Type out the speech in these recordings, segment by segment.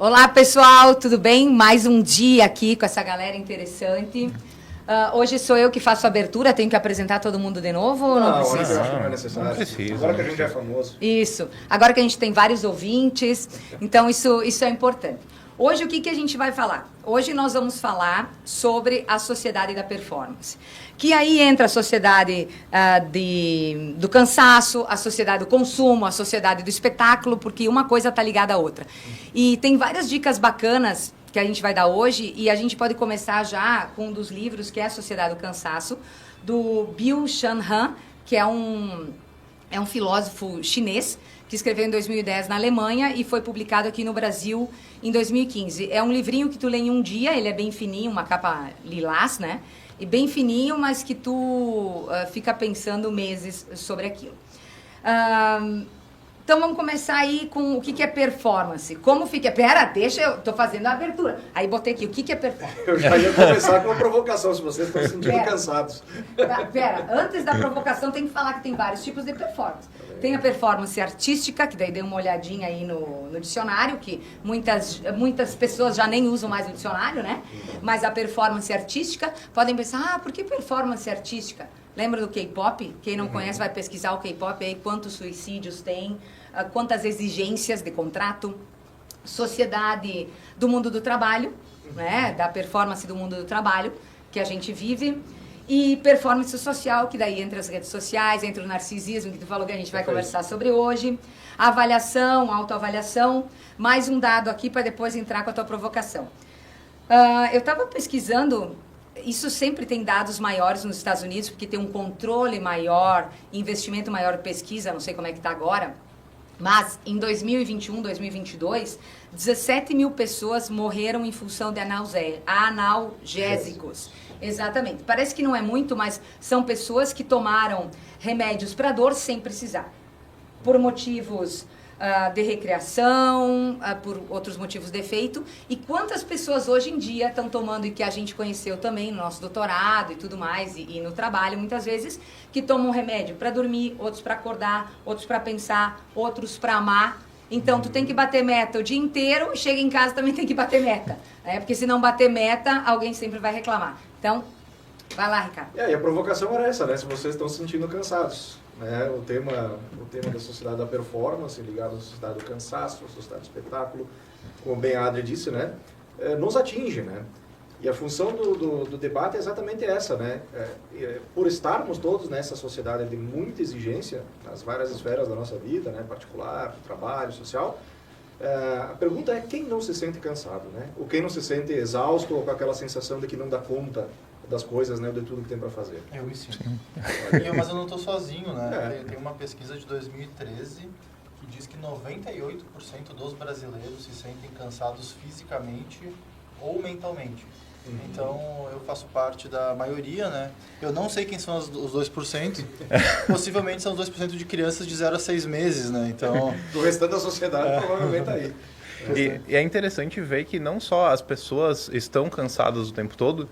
Olá, pessoal, tudo bem? Mais um dia aqui com essa galera interessante. Hoje sou eu que faço a abertura, tenho que apresentar todo mundo de novo ou não precisa? Eu acho que não é necessário. Não precisa. Agora que a gente é famoso. Isso. Agora que a gente tem vários ouvintes, então isso é importante. Hoje o que a gente vai falar? Hoje nós vamos falar sobre a sociedade da performance. Que aí entra a sociedade do cansaço, a sociedade do consumo, a sociedade do espetáculo, porque uma coisa está ligada à outra. E tem várias dicas bacanas que a gente vai dar hoje, e a gente pode começar já com um dos livros, que é A Sociedade do Cansaço, do Byung-Chul Han, que é um filósofo chinês, que escreveu em 2010 na Alemanha e foi publicado aqui no Brasil em 2015. É um livrinho que tu lê em um dia, ele é bem fininho, uma capa lilás, né? E bem fininho, mas que tu fica pensando meses sobre aquilo. Então vamos começar aí com o que é performance. Como fica... Pera, deixa eu... Tô fazendo a abertura. Aí botei aqui, o que é performance? Eu já ia começar com uma provocação, se vocês estão se sentindo cansados. Pera, antes da provocação tem que falar que tem vários tipos de performance. Tem a performance artística, que daí dei uma olhadinha aí no dicionário, que muitas pessoas já nem usam mais o dicionário, né? Mas a performance artística, podem pensar, por que performance artística? Lembra do K-pop? Quem não conhece vai pesquisar o K-pop aí, quantos suicídios tem, quantas exigências de contrato, sociedade do mundo do trabalho, né? Da performance do mundo do trabalho que a gente vive, e performance social, que daí entre as redes sociais, entre o narcisismo, que tu falou que a gente vai conversar sobre hoje, avaliação, autoavaliação, mais um dado aqui para depois entrar com a tua provocação. Eu estava pesquisando. Isso sempre tem dados maiores nos Estados Unidos, porque tem um controle maior, investimento maior em pesquisa, não sei como é que está agora, mas em 2021, 2022, 17 mil pessoas morreram em função de analgésicos. Exatamente. Parece que não é muito, mas são pessoas que tomaram remédios para dor sem precisar, por motivos de recreação, por outros motivos de efeito. E quantas pessoas hoje em dia estão tomando, e que a gente conheceu também no nosso doutorado e tudo mais, e no trabalho muitas vezes, que tomam remédio para dormir, outros para acordar, outros para pensar, outros para amar. Então tu tem que bater meta o dia inteiro, chega em casa também tem que bater meta, né? Porque se não bater meta, alguém sempre vai reclamar. Então, vai lá, Ricardo. E a provocação era essa, né? Se vocês estão se sentindo cansados. Né? O tema da sociedade da performance, ligado à sociedade do cansaço, à sociedade do espetáculo, como bem a Adri disse, né? Nos atinge, né? E a função do debate é exatamente essa, né? Por estarmos todos nessa sociedade de muita exigência, nas várias esferas da nossa vida, né? Particular, trabalho, social, a pergunta é quem não se sente cansado, né? Ou quem não se sente exausto ou com aquela sensação de que não dá conta das coisas, né, de tudo que tem para fazer. Eu me sinto. Mas eu não estou sozinho, né? Tem uma pesquisa de 2013 que diz que 98% dos brasileiros se sentem cansados fisicamente ou mentalmente. Então, eu faço parte da maioria, né? Eu não sei quem são os 2%. Possivelmente são os 2% de crianças de 0 a 6 meses, né? Então... Do restante da sociedade, provavelmente tá aí. E é interessante ver que não só as pessoas estão cansadas o tempo todo,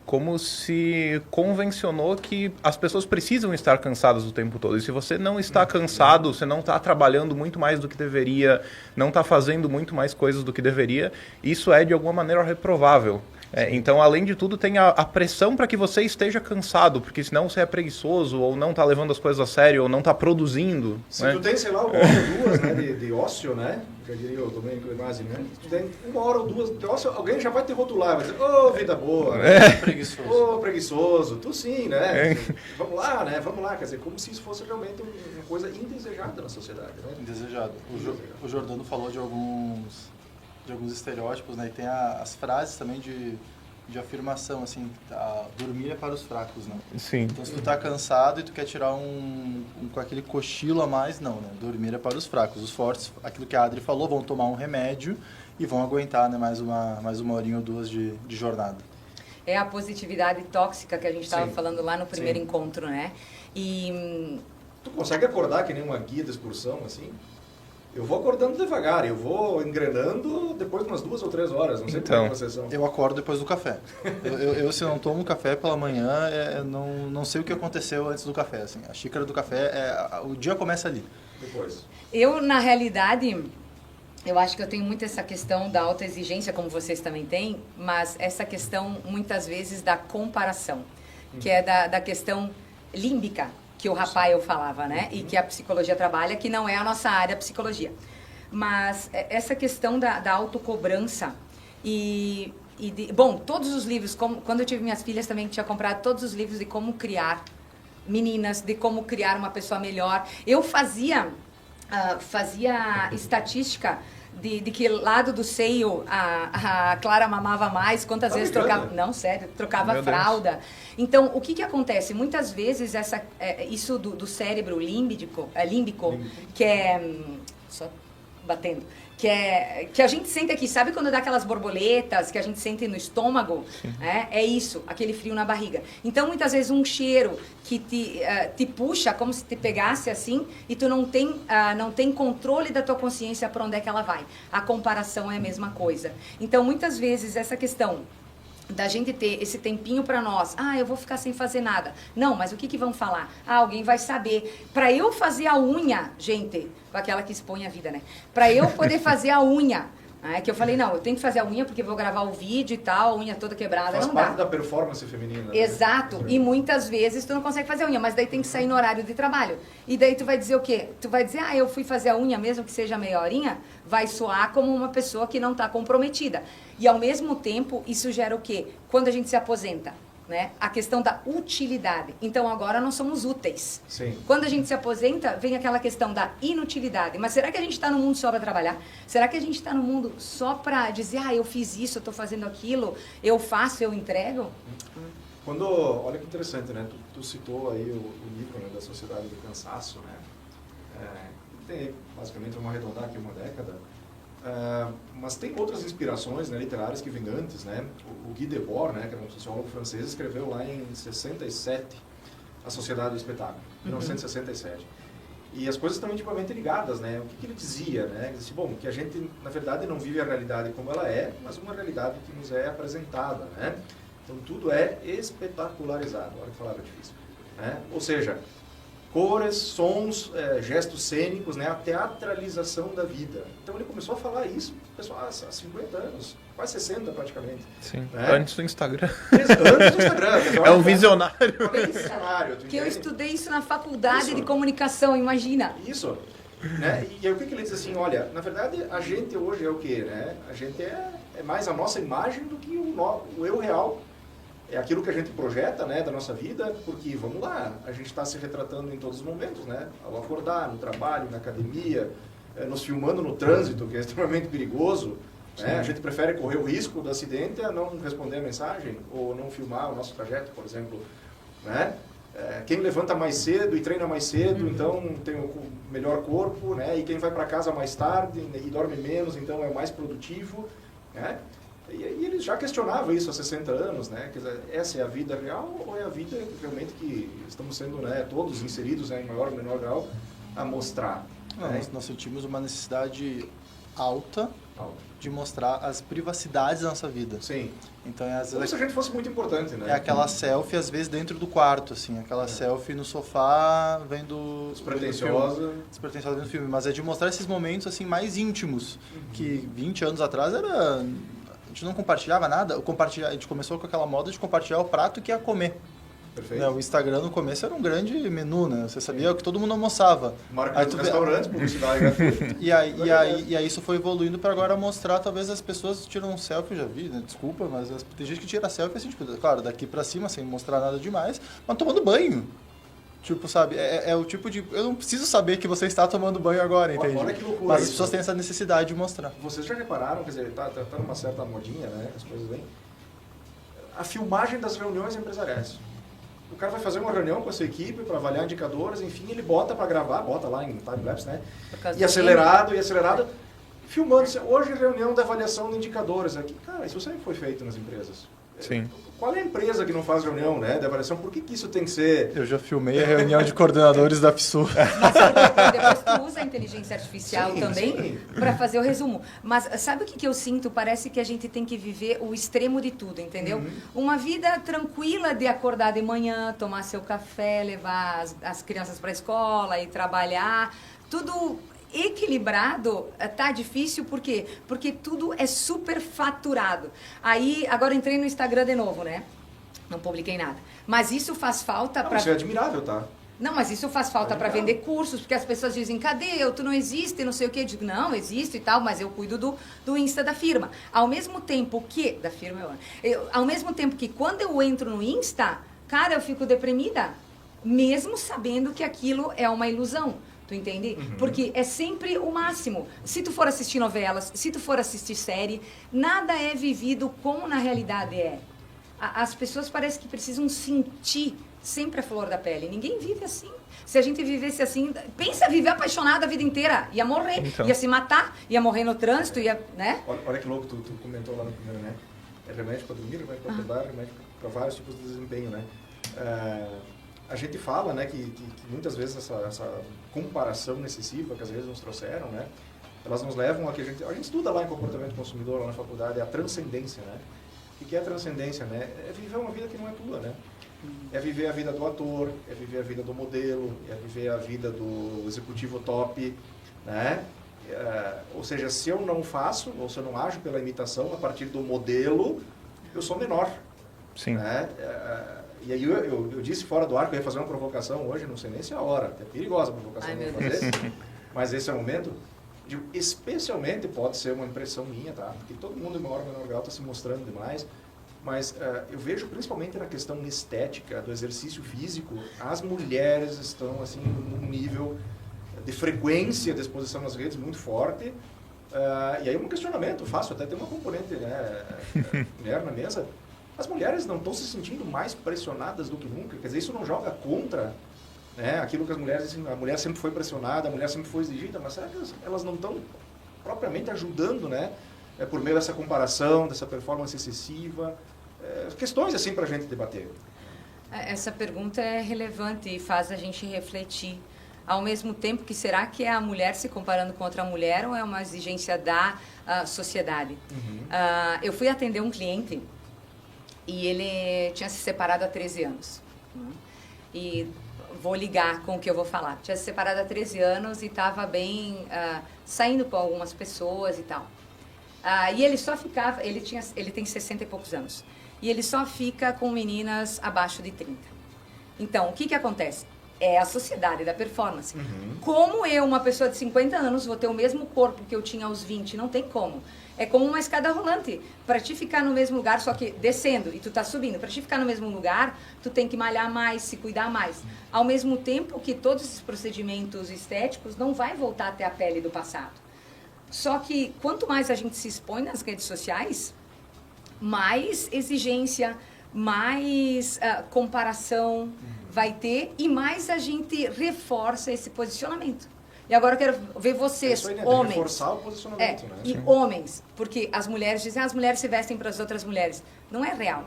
como se convencionou que as pessoas precisam estar cansadas o tempo todo. E se você não está cansado, você não está trabalhando muito mais do que deveria, não está fazendo muito mais coisas do que deveria, isso é de alguma maneira reprovável. Então, além de tudo, tem a pressão para que você esteja cansado, porque senão você é preguiçoso, ou não está levando as coisas a sério, ou não está produzindo. Se né? tu tem, sei lá, 1 hora ou 2, né, de ócio, né? Já diria o Domênico De Masi, né? Se tu tem 1 hora ou 2 de ócio, alguém já vai te rotular, vai dizer, vida boa, preguiçoso. Preguiçoso, tu sim, né? Vamos lá, né? Vamos lá, quer dizer, como se isso fosse realmente uma coisa indesejada na sociedade, né? Indesejado. O Jordano falou de alguns estereótipos, né? E tem as frases também de afirmação, assim, dormir é para os fracos, né? Sim. Então, se tu tá cansado e tu quer tirar com aquele cochilo a mais, não, né? Dormir é para os fracos. Os fortes, aquilo que a Adri falou, vão tomar um remédio e vão aguentar, né, mais uma horinha ou 2 de jornada. É a positividade tóxica que a gente estava falando lá no primeiro encontro, né? E... Tu consegue acordar que nem uma guia de excursão, assim? Eu vou acordando devagar, eu vou engrenando depois de umas 2 ou 3 horas, não sei como vocês são. Eu acordo depois do café. Eu se não tomo café pela manhã, não sei o que aconteceu antes do café. Assim. A xícara do café, o dia começa ali. Depois. Eu, na realidade, Eu acho que eu tenho muito essa questão da autoexigência, como vocês também têm, mas essa questão, muitas vezes, da comparação, que é da questão límbica, que o Rafael falava, né? E que a psicologia trabalha, que não é a nossa área, a psicologia. Mas essa questão da autocobrança bom, todos os livros, quando eu tive minhas filhas também tinha comprado todos os livros de como criar meninas, de como criar uma pessoa melhor. Eu fazia estatística de que lado do seio a Clara mamava mais, quantas vezes trocava... Não, sério, trocava fralda. Então, o que acontece? Muitas vezes isso do cérebro límbico, que é... Só batendo. Que a gente sente aqui, sabe quando dá aquelas borboletas que a gente sente no estômago? É isso, aquele frio na barriga. Então, muitas vezes, um cheiro que te puxa, como se te pegasse assim, e tu não tem controle da tua consciência para onde é que ela vai. A comparação é a mesma coisa. Então, muitas vezes, essa questão da gente ter esse tempinho para nós, eu vou ficar sem fazer nada. Não, mas o que vão falar? Alguém vai saber. Para eu fazer a unha, gente, com aquela que expõe a vida, né? Para eu poder fazer a unha, que eu falei, não, eu tenho que fazer a unha porque vou gravar o vídeo e tal, a unha toda quebrada, faz não parte dá. da performance feminina. Né? Exato, e muitas vezes tu não consegue fazer a unha, mas daí tem que sair no horário de trabalho. E daí tu vai dizer o quê? Tu vai dizer, eu fui fazer a unha, mesmo que seja meia horinha, vai soar como uma pessoa que não está comprometida. E ao mesmo tempo, isso gera o quê? Quando a gente se aposenta, né? A questão da utilidade. Então agora nós somos úteis. Sim. Quando a gente se aposenta, vem aquela questão da inutilidade. Mas será que a gente está no mundo só para trabalhar? Será que a gente está no mundo só para dizer, eu fiz isso, eu estou fazendo aquilo, eu faço, eu entrego? Olha que interessante, né? Tu citou aí o livro, né, da Sociedade do Cansaço, né? Tem basicamente, vamos arredondar aqui uma década. Mas tem outras inspirações, né, literárias que vêm antes, né? O Guy Debord, né, que era um sociólogo francês, escreveu lá em 67 A Sociedade do Espetáculo, 1967. E as coisas estão intimamente ligadas, né? O que ele dizia, né? Ele disse, bom, que a gente, na verdade, não vive a realidade como ela é, mas uma realidade que nos é apresentada, né? Então, tudo é espetacularizado. Olha que palavra difícil, né? Ou seja, cores, sons, gestos cênicos, né? A teatralização da vida. Então ele começou a falar isso, pessoal, há 50 anos, quase 60 praticamente. Sim, né? Antes do Instagram. Antes do Instagram. É um visionário. Que eu estudei isso na faculdade de comunicação, imagina. Isso. Né? E aí o que ele diz assim, olha, na verdade a gente hoje é o quê? Né? A gente é mais a nossa imagem do que o eu real. É aquilo que a gente projeta, né, da nossa vida, porque, vamos lá, a gente está se retratando em todos os momentos, né? Ao acordar, no trabalho, na academia, nos filmando no trânsito, que é extremamente perigoso. Né? A gente prefere correr o risco do acidente a não responder a mensagem, ou não filmar o nosso trajeto, por exemplo. Né? Quem levanta mais cedo e treina mais cedo, então tem o melhor corpo, né? E quem vai para casa mais tarde e dorme menos, então é mais produtivo, né? E eles já questionavam isso há 60 anos, né? Quer dizer, essa é a vida real ou é a vida realmente que estamos sendo, né, todos inseridos, né, em maior ou menor grau a mostrar? Não, né? nós sentimos uma necessidade alta de mostrar as privacidades da nossa vida. Sim. Então, às vezes, como se a gente fosse muito importante, né? é aquela selfie, às vezes, dentro do quarto, assim. Aquela selfie no sofá, vendo... Despretensiosa. Despretensiosa vendo filme. Mas é de mostrar esses momentos, assim, mais íntimos. Que 20 anos atrás era... A gente não compartilhava nada. A gente começou com aquela moda de compartilhar o prato que ia comer. Perfeito. Né? O Instagram no começo era um grande menu, né? Você sabia que todo mundo almoçava. Marca dos restaurantes, publicidade gratuita. E aí isso foi evoluindo para agora mostrar, talvez as pessoas tiram um selfie, já vi, né? Desculpa, mas tem gente que tira selfie assim, tipo, claro, daqui para cima, sem mostrar nada demais, mas tomando banho. Tipo, sabe, é o tipo de... Eu não preciso saber que você está tomando banho agora, entende? Olha que loucura. Mas as pessoas têm essa necessidade de mostrar. Vocês já repararam, quer dizer, tá numa certa modinha, né? As coisas vêm. A filmagem das reuniões empresariais. O cara vai fazer uma reunião com a sua equipe para avaliar indicadores, enfim, ele bota para gravar, bota lá em time-lapse, né? E acelerado, filmando. Hoje, reunião da avaliação de indicadores aqui. Cara, isso sempre foi feito nas empresas. Sim. Qual é a empresa que não faz reunião, né, de avaliação? Por que isso tem que ser... Eu já filmei a reunião de coordenadores da FSU. Mas depois tu usa a inteligência artificial também para fazer o resumo. Mas sabe o que eu sinto? Parece que a gente tem que viver o extremo de tudo, entendeu? Uma vida tranquila de acordar de manhã, tomar seu café, levar as crianças para a escola e trabalhar. Tudo equilibrado tá difícil, por quê? Porque tudo é super faturado. Aí, agora eu entrei no Instagram de novo, né? Não publiquei nada. Mas isso faz falta para... Isso é admirável, tá? Não, mas isso faz falta para vender cursos, porque as pessoas dizem, cadê eu? Tu não existe, não sei o quê. Eu digo, não, existe e tal, mas eu cuido do Insta da firma. Ao mesmo tempo que... Da firma, ao mesmo tempo que quando eu entro no Insta, cara, eu fico deprimida. Mesmo sabendo que aquilo é uma ilusão. Tu entende? Porque é sempre o máximo. Se tu for assistir novelas, se tu for assistir série, nada é vivido como na realidade é. As pessoas parecem que precisam sentir sempre a flor da pele. Ninguém vive assim. Se a gente vivesse assim, pensa viver apaixonada a vida inteira. Ia morrer, ia se matar, ia morrer no trânsito, ia, né? Olha que louco, tu comentou lá no primeiro, né? É remédio para dormir, remédio para acordar, remédio para vários tipos de desempenho, né? A gente fala, né, que muitas vezes essa comparação excessiva que às vezes nos trouxeram, né, elas nos levam a que a gente estuda lá em comportamento do consumidor, lá na faculdade, a transcendência, né? O que é a transcendência, né? É viver uma vida que não é tua, né? É viver a vida do ator, é viver a vida do modelo, é viver a vida do executivo top, né? Ou seja, se eu não faço, ou se eu não ajo pela imitação a partir do modelo, eu sou menor. Sim. Né? E aí eu disse fora do ar que eu ia fazer uma provocação hoje, não sei nem se é a hora, é perigosa a provocação. Ai, meu fazer, mas esse é o momento. Especialmente pode ser uma impressão minha, tá? Porque todo mundo, em maior ou menor grau, está se mostrando demais. Mas eu vejo, principalmente na questão estética, do exercício físico, as mulheres estão assim num nível de frequência de exposição nas redes muito forte. E aí um questionamento fácil, até tem uma componente, né, mulher na mesa. As mulheres não estão se sentindo mais pressionadas do que nunca. Quer dizer, isso não joga contra, né, aquilo que as mulheres dizem, a mulher sempre foi pressionada, a mulher sempre foi exigida, mas será que elas não estão propriamente ajudando, né, por meio dessa comparação, dessa performance excessiva? Questões assim para a gente debater. Essa pergunta é relevante e faz a gente refletir. Ao mesmo tempo que será que é a mulher se comparando com outra mulher ou é uma exigência da sociedade? Eu fui atender um cliente e ele tinha se separado há 13 anos. E vou ligar com o que eu vou falar. Tinha se separado há 13 anos e estava bem, saindo com algumas pessoas e tal. E ele só ficava, ele tem 60 e poucos anos. E ele só fica com meninas abaixo de 30. Então, o que acontece? É a sociedade da performance. Como eu, uma pessoa de 50 anos, vou ter o mesmo corpo que eu tinha aos 20? Não tem como. É como uma escada rolante. Para te ficar no mesmo lugar, só que descendo e tu tá subindo. Para te ficar no mesmo lugar, tu tem que malhar mais, se cuidar mais. Ao mesmo tempo que todos esses procedimentos estéticos não vai voltar até a pele do passado. Só que quanto mais a gente se expõe nas redes sociais, mais exigência, mais comparação vai ter e mais a gente reforça esse posicionamento. E agora eu quero ver vocês, homens. Reforçar o posicionamento, né? E homens, porque as mulheres dizem, as mulheres se vestem para as outras mulheres. Não é real,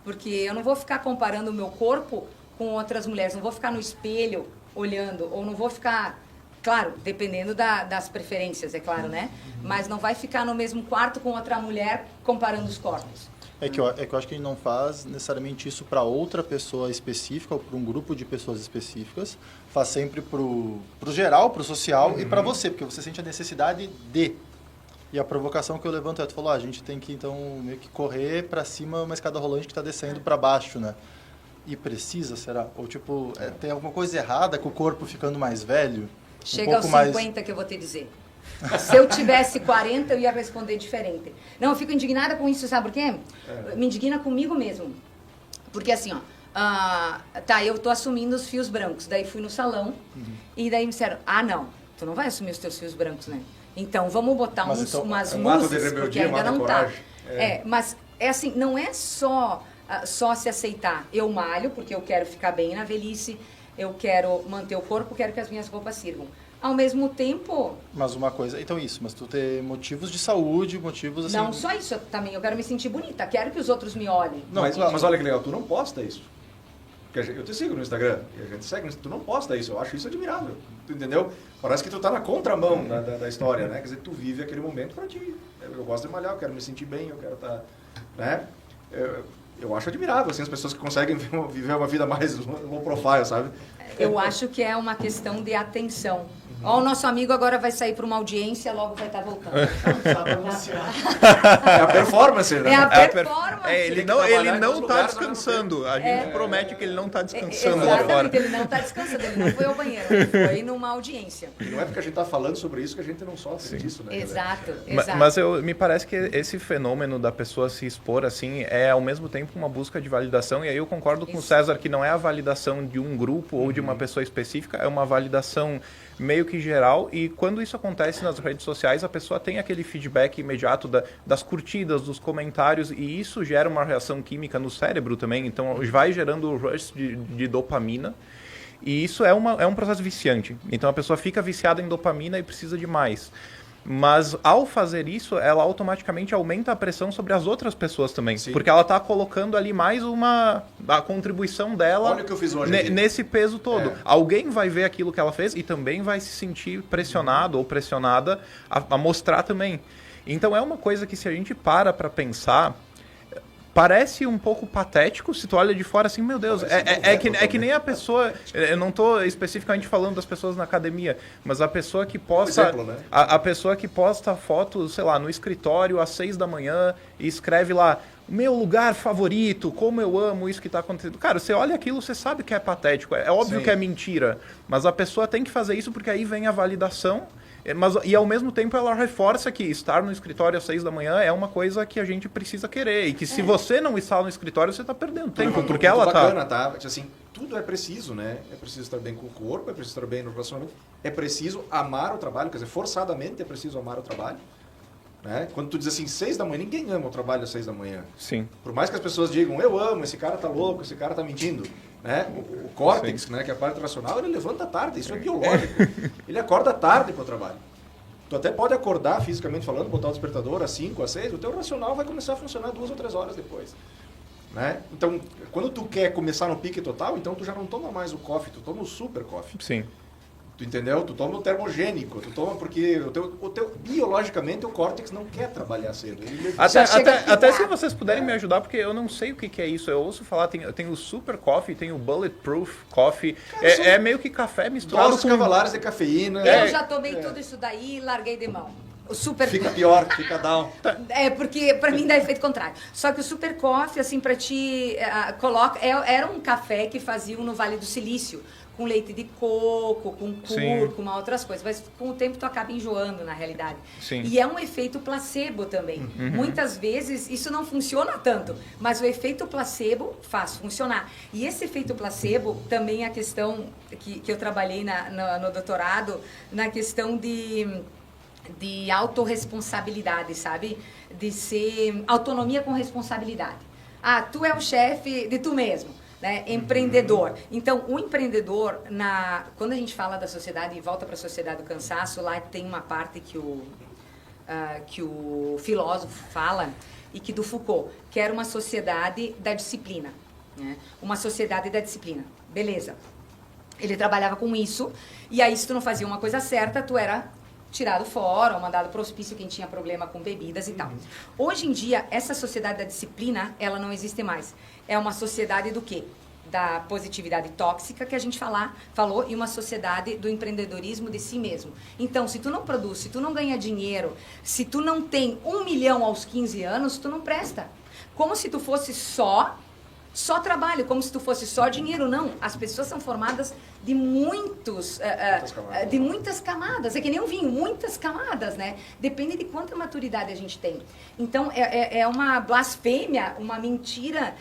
porque eu não vou ficar comparando o meu corpo com outras mulheres, não vou ficar no espelho olhando, ou não vou ficar... Claro, dependendo das preferências, é claro, né? Mas não vai ficar no mesmo quarto com outra mulher comparando os corpos. É que eu acho que a gente não faz necessariamente isso para outra pessoa específica ou para um grupo de pessoas específicas. Faz sempre pro geral, pro social e para você, porque você sente a necessidade de. E a provocação que eu levanto é, tu falou, a gente tem que então meio que correr para cima uma escada rolante que está descendo para baixo, né? E precisa, será? Ou tipo, tem alguma coisa errada com o corpo ficando mais velho? Chega aos 50 que eu vou te dizer. Se eu tivesse 40, eu ia responder diferente. Não, eu fico indignada com isso, sabe por quê? Me indigna comigo mesmo. Porque assim, ó, eu tô assumindo os fios brancos. Daí fui no salão e daí me disseram, não, tu não vai assumir os teus fios brancos, né? Então vamos botar umas luzes, porque ainda não tá. Mas é assim, não é só se aceitar. Eu malho, porque eu quero ficar bem na velhice, eu quero manter o corpo, quero que as minhas roupas sirvam. Ao mesmo tempo... Mas uma coisa... Então isso, mas tu ter motivos de saúde, motivos assim... Não só isso também, eu quero me sentir bonita, quero que os outros me olhem. Não, mas olha que legal, tu não posta isso. Porque eu te sigo no Instagram, e a gente segue, tu não posta isso, eu acho isso admirável, tu entendeu? Parece que tu tá na contramão da história, né? Quer dizer, tu vive aquele momento pra ti. Eu gosto de malhar, eu quero me sentir bem, eu quero estar... né? eu acho admirável, assim, as pessoas que conseguem viver uma vida mais low profile, sabe? Eu acho que é uma questão de atenção. Ó, o nosso amigo agora vai sair para uma audiência, logo vai estar voltando. É a performance, né? É a performance. Ele não está descansando. A gente promete que ele não está descansando lá fora. Exatamente, ele não está descansando, ele não foi ao banheiro, ele foi numa audiência. E não é porque a gente está falando sobre isso que a gente não sofre disso, né? Exato, Mas me parece que esse fenômeno da pessoa se expor assim é ao mesmo tempo uma busca de validação, e aí eu concordo com o César que não é a validação de um grupo ou de uma pessoa específica, é uma validação meio que geral, e quando isso acontece nas redes sociais, a pessoa tem aquele feedback imediato das curtidas, dos comentários, e isso gera uma reação química no cérebro também, então vai gerando o rush de dopamina, e isso é um processo viciante. Então a pessoa fica viciada em dopamina e precisa de mais. Mas ao fazer isso, ela automaticamente aumenta a pressão sobre as outras pessoas também. Sim. Porque ela está colocando ali mais a contribuição dela. Olha o que eu fiz hoje nesse peso todo. Alguém vai ver aquilo que ela fez e também vai se sentir pressionado ou pressionada a mostrar também. Então é uma coisa que, se a gente para pensar, parece um pouco patético se tu olha de fora assim, meu Deus, é que nem a pessoa, eu não estou especificamente falando das pessoas na academia, mas a pessoa que posta, exemplo, né? a pessoa que posta fotos, sei lá, no escritório às 6 da manhã e escreve lá, meu lugar favorito, como eu amo isso que está acontecendo. Cara, você olha aquilo, você sabe que é patético, é óbvio que é mentira, mas a pessoa tem que fazer isso porque aí vem a validação. E ao mesmo tempo ela reforça que estar no escritório às 6 da manhã é uma coisa que a gente precisa querer. E que se você não está no escritório, você está perdendo tempo. Porque ela bacana, tá? Assim, tudo é preciso, né? É preciso estar bem com o corpo, é preciso estar bem no relacionamento, é preciso amar o trabalho, quer dizer, forçadamente é preciso amar o trabalho. Né? Quando tu diz assim, 6 da manhã, ninguém ama o trabalho às 6 da manhã. Sim. Por mais que as pessoas digam, eu amo, esse cara tá louco, esse cara tá mentindo. Né? O córtex, né, que é a parte racional, ele levanta tarde, isso é biológico. Ele acorda tarde para o trabalho. Tu até pode acordar, fisicamente falando, botar o despertador às 5, às 6, o teu racional vai começar a funcionar 2 ou 3 horas depois. Né? Então, quando tu quer começar no pique total, então tu já não toma mais o coffee, tu toma o super coffee. Sim. Tu entendeu? Tu toma o termogênico, tu toma porque o teu biologicamente o córtex não quer trabalhar cedo. Até se vocês puderem me ajudar, porque eu não sei o que é isso. Eu ouço falar, tem o super coffee, tem o bulletproof coffee. Cara, é meio que café misturado com cavalares de cafeína. Eu já tomei tudo isso daí e larguei de mão. O super... Fica pior, fica down. É, porque pra mim dá efeito contrário. Só que o super coffee, assim, pra ti, era um café que faziam no Vale do Silício, com leite de coco, com cúrcuma, outras coisas. Mas com o tempo tu acaba enjoando, na realidade. Sim. E é um efeito placebo também. Uhum. Muitas vezes isso não funciona tanto, mas o efeito placebo faz funcionar. E esse efeito placebo também é a questão que eu trabalhei no doutorado, na questão de autorresponsabilidade, sabe? De ser autonomia com responsabilidade. Ah, tu é o chefe de tu mesmo, né? Empreendedor. Então, o empreendedor, quando a gente fala da sociedade e volta para a sociedade do cansaço, lá tem uma parte que o filósofo fala, e que do Foucault, que era uma sociedade da disciplina, né? Uma sociedade da disciplina. Beleza. Ele trabalhava com isso, e aí se tu não fazia uma coisa certa, tu era tirado fora ou mandado para o hospício quem tinha problema com bebidas e tal. Hoje em dia, essa sociedade da disciplina, ela não existe mais. É uma sociedade do quê? Da positividade tóxica que a gente falou, e uma sociedade do empreendedorismo de si mesmo. Então, se tu não produz, se tu não ganha dinheiro, se tu não tem 1 milhão aos 15 anos, tu não presta. Como se tu fosse só trabalho, como se tu fosse só dinheiro. Não, as pessoas são formadas de muitas camadas. É que nem um vinho, muitas camadas, né? Depende de quanta maturidade a gente tem. Então, é uma blasfêmia, uma mentira,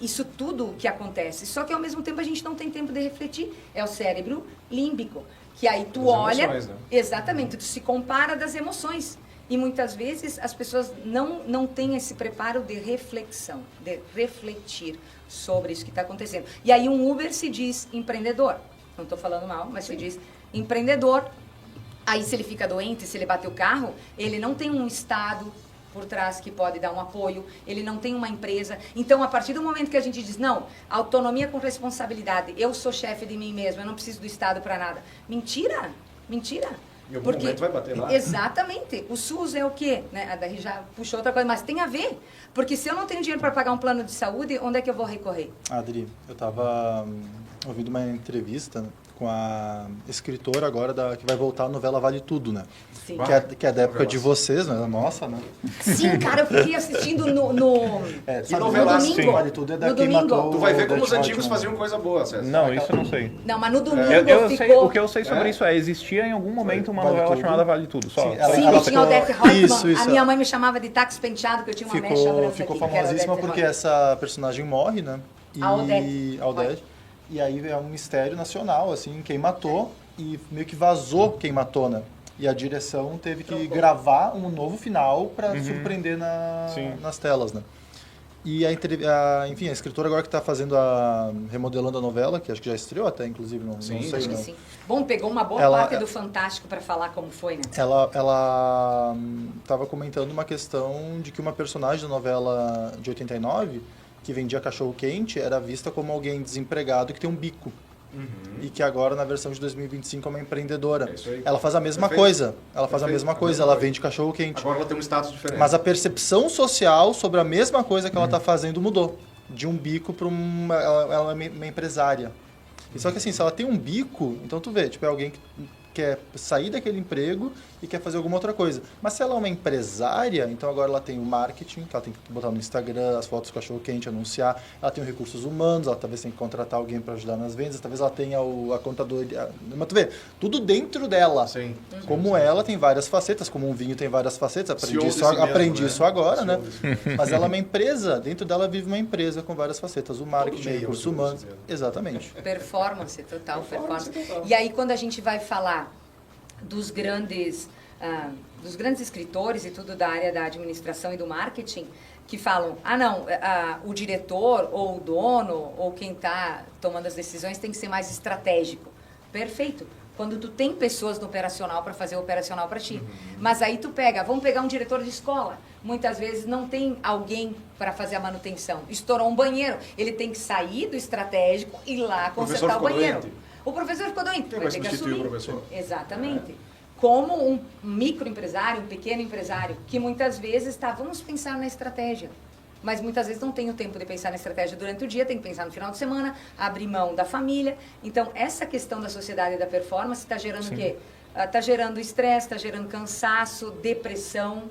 isso tudo que acontece. Só que, ao mesmo tempo, a gente não tem tempo de refletir. É o cérebro límbico, que aí tu olha... Emoções, né? Exatamente, tu se compara das emoções. E muitas vezes as pessoas não têm esse preparo de reflexão, de refletir sobre isso que está acontecendo. E aí um Uber se diz empreendedor. Não estou falando mal, mas se diz empreendedor. Aí se ele fica doente, se ele bater o carro, ele não tem um Estado por trás que pode dar um apoio, ele não tem uma empresa. Então, a partir do momento que a gente diz, não, autonomia com responsabilidade, eu sou chefe de mim mesmo, eu não preciso do Estado para nada. Mentira, mentira. Em algum momento vai bater lá. Exatamente. O SUS é o quê? Né? Daí já puxou outra coisa, mas tem a ver. Porque se eu não tenho dinheiro para pagar um plano de saúde, onde é que eu vou recorrer? Adri, eu estava ouvindo uma entrevista com a escritora agora que vai voltar a novela Vale Tudo, né? Sim. Que é da época de vocês, né? Nossa, né? Sim, cara, eu fiquei assistindo no novelaço, domingo. sim. Vale Tudo é da No quem domingo. matou Tu vai ver o como os Death antigos Note, faziam coisa boa, César. Não, isso eu não sei. Não, mas no domingo Eu sei, ficou... o que eu sei sobre isso é, existia em algum momento uma Vale novela Tudo. chamada Vale Tudo. Só. Sim, ela- Sim, ela tinha o ficou- Odete Reutemann. Isso, A minha mãe me chamava de táxi penteado, porque eu tinha uma mecha branca ficou aqui, que era famosíssima Odete porque Reutemann. essa personagem morre, né? A Odete. A Odete. E aí é um mistério nacional, assim, quem matou e meio que vazou quem matou, né? E a direção teve que gravar um novo final para surpreender nas telas, né? E enfim, a escritora agora que está fazendo remodelando a novela, que acho que já estreou até, inclusive, não sei. Acho que Não. sim. Bom, pegou uma boa Ela- parte do Fantástico para falar como foi, né? Ela estava comentando uma questão de que uma personagem da novela de 89, que vendia cachorro-quente, era vista como alguém desempregado que tem um bico. E que agora, na versão de 2025, é uma empreendedora. É isso aí. Ela faz a mesma Perfeito. coisa. Ela faz a Perfeito. mesma coisa. Ela vende cachorro-quente. Agora ela tem um status diferente. Mas a percepção social sobre a mesma coisa que ela está fazendo mudou. De um bico para uma... Ela é uma empresária. E só que assim, se ela tem um bico, então tu vê, tipo, é alguém que quer sair daquele emprego e quer fazer alguma outra coisa. Mas se ela é uma empresária, então agora ela tem o marketing, que ela tem que botar no Instagram as fotos do cachorro-quente, anunciar. Ela tem os recursos humanos, ela talvez tem que contratar alguém para ajudar nas vendas, talvez ela tenha a contadoria. Mas tu vê, tudo dentro dela. Sim. Como ela tem várias facetas, como um vinho tem várias facetas, CEO de si mesmo, aprendi né? isso agora, CEO né? de si mesmo. Mas ela é uma empresa, dentro dela vive uma empresa com várias facetas, o marketing, dia recursos é um CEO de humanos. si mesmo. Exatamente. Performance total, Performance performance. total. E aí, quando a gente vai falar dos grandes escritores e tudo da área da administração e do marketing, que falam, o diretor ou o dono ou quem está tomando as decisões tem que ser mais estratégico. Perfeito. Quando tu tem pessoas no operacional para fazer o operacional para ti. Mas aí vamos pegar um diretor de escola. Muitas vezes não tem alguém para fazer a manutenção. Estourou um banheiro, ele tem que sair do estratégico e ir lá professor consertar o ficou banheiro. doente. O professor ficou doente, Quem vai vai ter que substituir assumir. o professor? Exatamente. Como um microempresário, um pequeno empresário, que muitas vezes vamos pensar na estratégia. Mas muitas vezes não tem o tempo de pensar na estratégia durante o dia, tem que pensar no final de semana, abrir mão da família. Então, essa questão da sociedade e da performance está gerando o quê? Está gerando estresse, está gerando cansaço, depressão,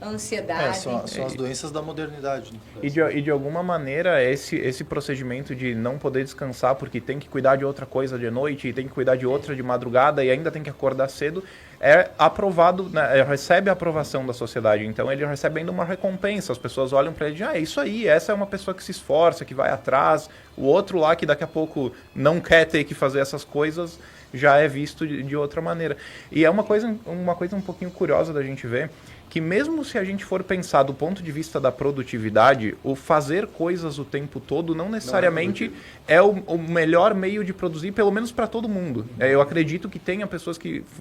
ansiedade. São as doenças da modernidade. Né? E de alguma maneira, esse procedimento de não poder descansar porque tem que cuidar de outra coisa de noite e tem que cuidar de outra de madrugada e ainda tem que acordar cedo, é aprovado, né, recebe a aprovação da sociedade. Então, ele recebe ainda uma recompensa. As pessoas olham para ele e dizem, é isso aí, essa é uma pessoa que se esforça, que vai atrás. O outro lá que daqui a pouco não quer ter que fazer essas coisas, já é visto de outra maneira. E é uma coisa um pouquinho curiosa da gente ver, que mesmo se a gente for pensar do ponto de vista da produtividade, o fazer coisas o tempo todo não necessariamente é o melhor meio de produzir, pelo menos para todo mundo. Eu acredito que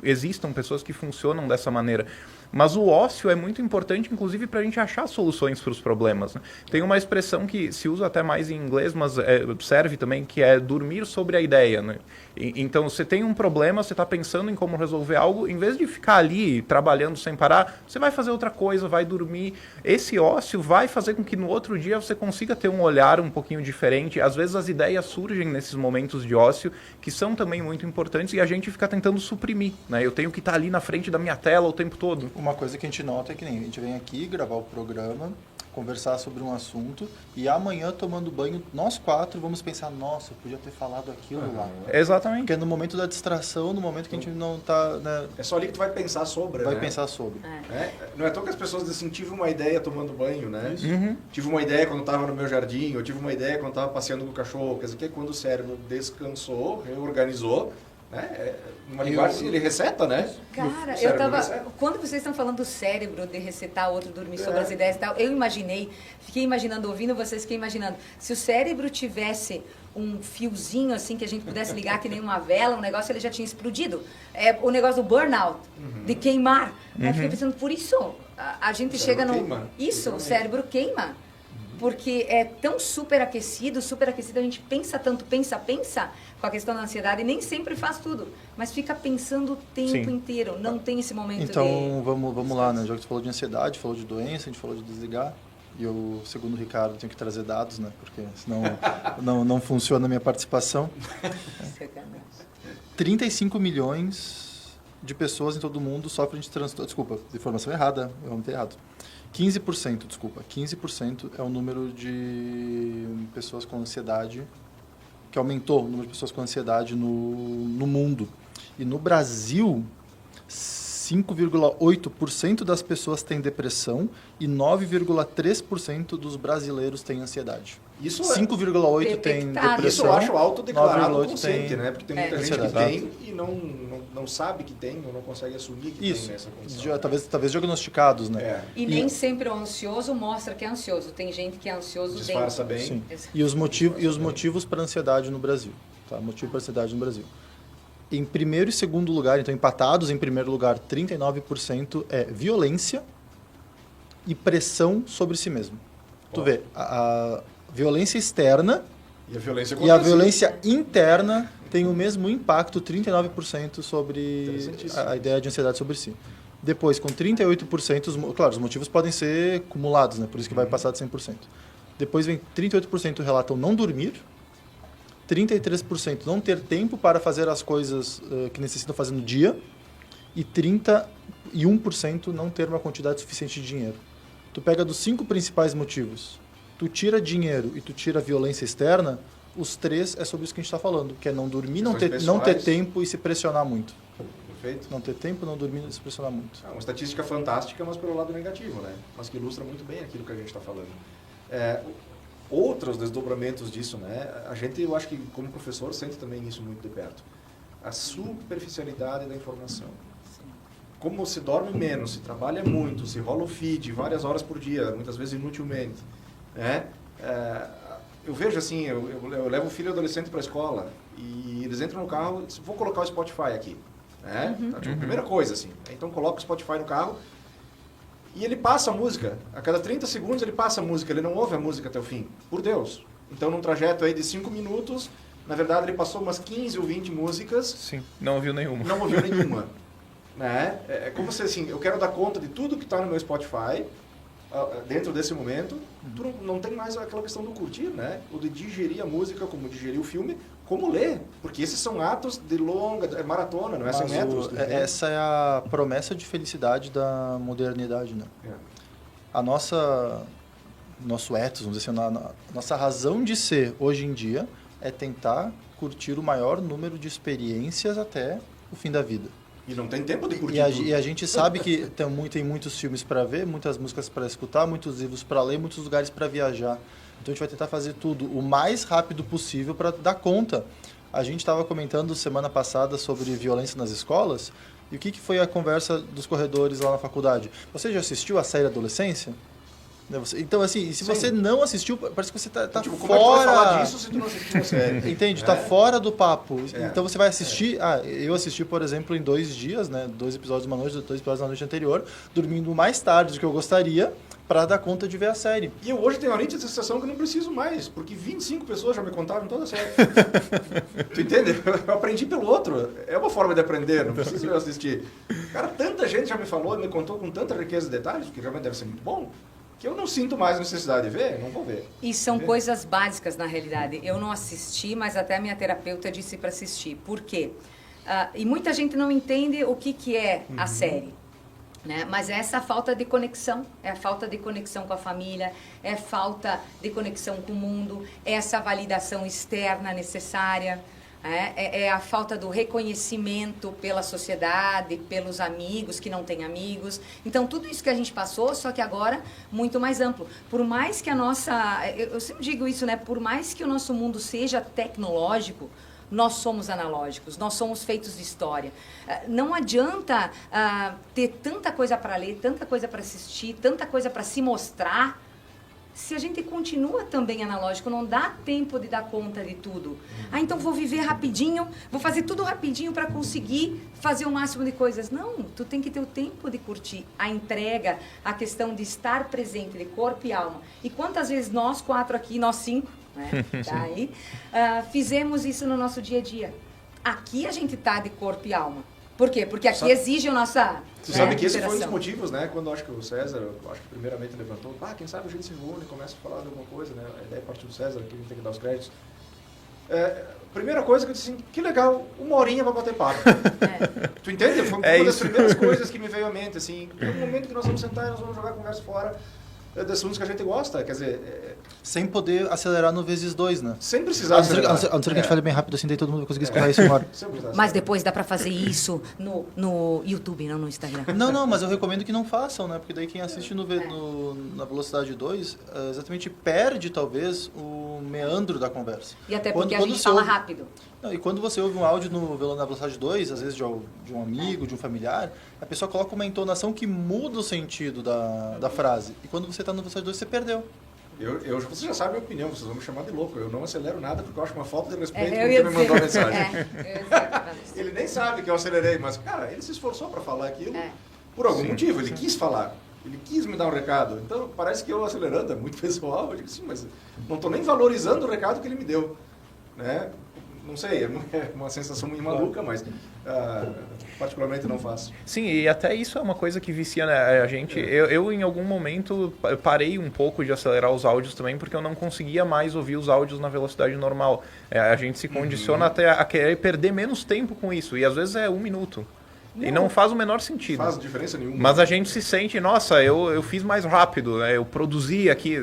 existam pessoas que funcionam dessa maneira. Mas o ócio é muito importante, inclusive, para a gente achar soluções para os problemas. Né? Tem uma expressão que se usa até mais em inglês, mas serve também, que é dormir sobre a ideia. Né? Então, você tem um problema, você está pensando em como resolver algo, em vez de ficar ali trabalhando sem parar, você vai fazer outra coisa, vai dormir. Esse ócio vai fazer com que no outro dia você consiga ter um olhar um pouquinho diferente. Às vezes as ideias surgem nesses momentos de ócio, que são também muito importantes, e a gente fica tentando suprimir. Né? Eu tenho que estar ali na frente da minha tela o tempo todo. Uma coisa que a gente nota é que a gente vem aqui gravar o programa, conversar sobre um assunto e amanhã tomando banho, nós quatro vamos pensar, nossa, eu podia ter falado aquilo lá. Exatamente. Porque é no momento da distração, no momento que a gente não está... Né, É só ali que tu vai pensar sobre, vai né? pensar sobre. Não é tão que as pessoas dizem assim, tive uma ideia tomando banho, né? Uhum. Tive uma ideia quando estava no meu jardim, eu tive uma ideia quando estava passeando com o cachorro. Quer dizer, que é quando o cérebro descansou, reorganizou, né? Uma linguagem, ele reseta, né? Cara, O cérebro reseta. quando vocês estão falando do cérebro, de resetar outro, dormir sobre as ideias e tal, fiquei imaginando, ouvindo vocês, fiquei imaginando, se o cérebro tivesse um fiozinho assim que a gente pudesse ligar que nem uma vela, um negócio, ele já tinha explodido. É o negócio do burnout, de queimar. Eu fiquei pensando, por isso a gente chega no... queima. Isso, o cérebro queima. porque é tão superaquecido, a gente pensa tanto, pensa, com a questão da ansiedade, e nem sempre faz tudo, mas fica pensando o tempo inteiro, não tem esse momento então, vamos lá, né? Já que você falou de ansiedade, falou de doença, a gente falou de desligar, e eu, segundo o Ricardo, tenho que trazer dados, né? Porque senão não funciona a minha participação. 35 milhões de pessoas em todo o mundo sofrem de transtorno. Desculpa, informação errada, eu anotei errado. 15% é o número de pessoas com ansiedade, que aumentou o número de pessoas com ansiedade no mundo. E no Brasil, 5,8% das pessoas têm depressão e 9,3% dos brasileiros têm ansiedade. 5,8% tem depressão. Isso eu acho autodeclarado consciente, tem, né? Porque tem muita gente que tem e não sabe que tem ou não consegue assumir que tem nessa condição. Talvez diagnosticados, né? E nem sempre o ansioso mostra que é ansioso. Tem gente que é ansioso disfarça bem. Sim. E os motivos para ansiedade no Brasil. Tá? Motivo para ansiedade no Brasil. Em primeiro e segundo lugar, então empatados, em primeiro lugar, 39% é violência e pressão sobre si mesmo. Tu vê, a violência externa e a violência interna tem o mesmo impacto, 39% sobre a ideia de ansiedade sobre si. Depois, com 38%, claro, os motivos podem ser acumulados, né? Por isso que vai passar de 100%. Depois vem 38% relatam não dormir, 33% não ter tempo para fazer as coisas que necessitam fazer no dia e 31% não ter uma quantidade suficiente de dinheiro. Tu pega dos 5 principais motivos, tu tira dinheiro e tu tira violência externa, os 3 é sobre isso que a gente está falando, que é não dormir, não ter tempo e se pressionar muito. Perfeito. Não ter tempo, não dormir e se pressionar muito. É uma estatística fantástica, mas pelo lado negativo, né? Mas que ilustra muito bem aquilo que a gente está falando. Outros desdobramentos disso, né? A gente, eu acho que como professor, sente também isso muito de perto. A superficialidade da informação. Como se dorme menos, se trabalha muito, se rola o feed várias horas por dia, muitas vezes inutilmente, né? Eu vejo assim, eu levo o filho adolescente para a escola e eles entram no carro, vou colocar o Spotify aqui, né? Primeira coisa assim, então coloca o Spotify no carro e ele passa a música, a cada 30 segundos ele passa a música, ele não ouve a música até o fim, por Deus. Então num trajeto aí de 5 minutos, na verdade ele passou umas 15 ou 20 músicas. Sim, não ouviu nenhuma. Não ouviu nenhuma. Né? É como se assim, eu quero dar conta de tudo que está no meu Spotify, dentro desse momento, tu não tem mais aquela questão do curtir, né? Ou de digerir a música, como digerir o filme, como ler. Porque esses são atos de longa, maratona, não é 100 metros. Essa é a promessa de felicidade da modernidade, né? Nosso ethos, vamos dizer assim, a nossa razão de ser hoje em dia é tentar curtir o maior número de experiências até o fim da vida. E não tem tempo de curtir e a gente sabe que tem muitos filmes para ver, muitas músicas para escutar, muitos livros para ler, muitos lugares para viajar. Então a gente vai tentar fazer tudo o mais rápido possível para dar conta. A gente estava comentando semana passada sobre violência nas escolas. E o que foi a conversa dos corredores lá na faculdade? Você já assistiu a série Adolescência? Então, assim, se você não assistiu, parece que você tá tipo, fora... Como é que tu vai falar disso se tu não assistiu a série? Entende? Tá fora do papo. Então você vai assistir... eu assisti, por exemplo, em 2 dias, né? 2 episódios uma noite, 2 episódios na noite anterior, dormindo mais tarde do que eu gostaria, para dar conta de ver a série. E eu hoje tenho a nítida sensação que eu não preciso mais, porque 25 pessoas já me contaram toda a série. Tu entende? Eu aprendi pelo outro. É uma forma de aprender, não preciso eu assistir. Cara, tanta gente já me falou, me contou com tanta riqueza de detalhes, que realmente deve ser muito bom, que eu não sinto mais necessidade de ver, não vou ver. E são coisas básicas, na realidade. Eu não assisti, mas até a minha terapeuta disse para assistir. Por quê? E muita gente não entende o que é a série. Né? Mas é essa falta de conexão, é a falta de conexão com a família, é a falta de conexão com o mundo, é essa validação externa necessária, é a falta do reconhecimento pela sociedade, pelos amigos que não têm amigos. Então, tudo isso que a gente passou, só que agora muito mais amplo. Por mais que a nossa... Eu sempre digo isso, né? Por mais que o nosso mundo seja tecnológico, nós somos analógicos, nós somos feitos de história. Não adianta ter tanta coisa para ler, tanta coisa para assistir, tanta coisa para se mostrar, se a gente continua também analógico, não dá tempo de dar conta de tudo. Então vou viver rapidinho, vou fazer tudo rapidinho para conseguir fazer o máximo de coisas. Não, tu tem que ter o tempo de curtir a entrega, a questão de estar presente de corpo e alma. E quantas vezes nós 4 aqui, nós 5, né, tá aí, fizemos isso no nosso dia a dia. Aqui a gente tá de corpo e alma. Por quê? Porque aqui exige a nossa... Você sabe que esse foi um dos motivos, né? Quando eu acho que o César, primeiramente levantou, quem sabe a gente se reúne e começa a falar de alguma coisa, né? A ideia partiu do César, que a gente tem que dar os créditos. Primeira coisa que eu disse assim, que legal, 1 horinha pra bater papo. Tu entende? Foi uma das primeiras coisas que me veio à mente, assim, no momento que nós vamos sentar e nós vamos jogar a conversa fora de assuntos que a gente gosta, quer dizer... Sem poder acelerar no vezes 2, né? Sem precisar acelerar. A não ser que a gente fale bem rápido assim, daí todo mundo vai conseguir escutar isso em uma hora. Mas depois dá pra fazer isso no YouTube, não no Instagram. Não, mas eu recomendo que não façam, né? Porque daí quem assiste na velocidade 2, exatamente perde, talvez, o meandro da conversa. E até porque a gente fala rápido. Não, e quando você ouve um áudio na velocidade 2, às vezes de um amigo, de um familiar, a pessoa coloca uma entonação que muda o sentido da frase. E quando você está na velocidade 2, você perdeu. Você já sabe a minha opinião, vocês vão me chamar de louco. Eu não acelero nada porque eu acho uma falta de respeito com quem me mandou a mensagem. Ele nem sabe que eu acelerei, mas, cara, ele se esforçou para falar aquilo por algum motivo. Ele quis falar. Ele quis me dar um recado. Então, parece que eu acelerando é muito pessoal. Eu digo sim, mas não estou nem valorizando o recado que ele me deu. Né? Não sei, é uma sensação muito maluca, mas particularmente não faço. Sim, e até isso é uma coisa que vicia, né, a gente. Eu em algum momento parei um pouco de acelerar os áudios também, porque eu não conseguia mais ouvir os áudios na velocidade normal. A gente se condiciona até a querer perder menos tempo com isso, e às vezes é 1 minuto. E não faz o menor sentido. Faz diferença nenhuma. Mas a gente se sente, nossa, eu fiz mais rápido, né? Eu produzi aqui.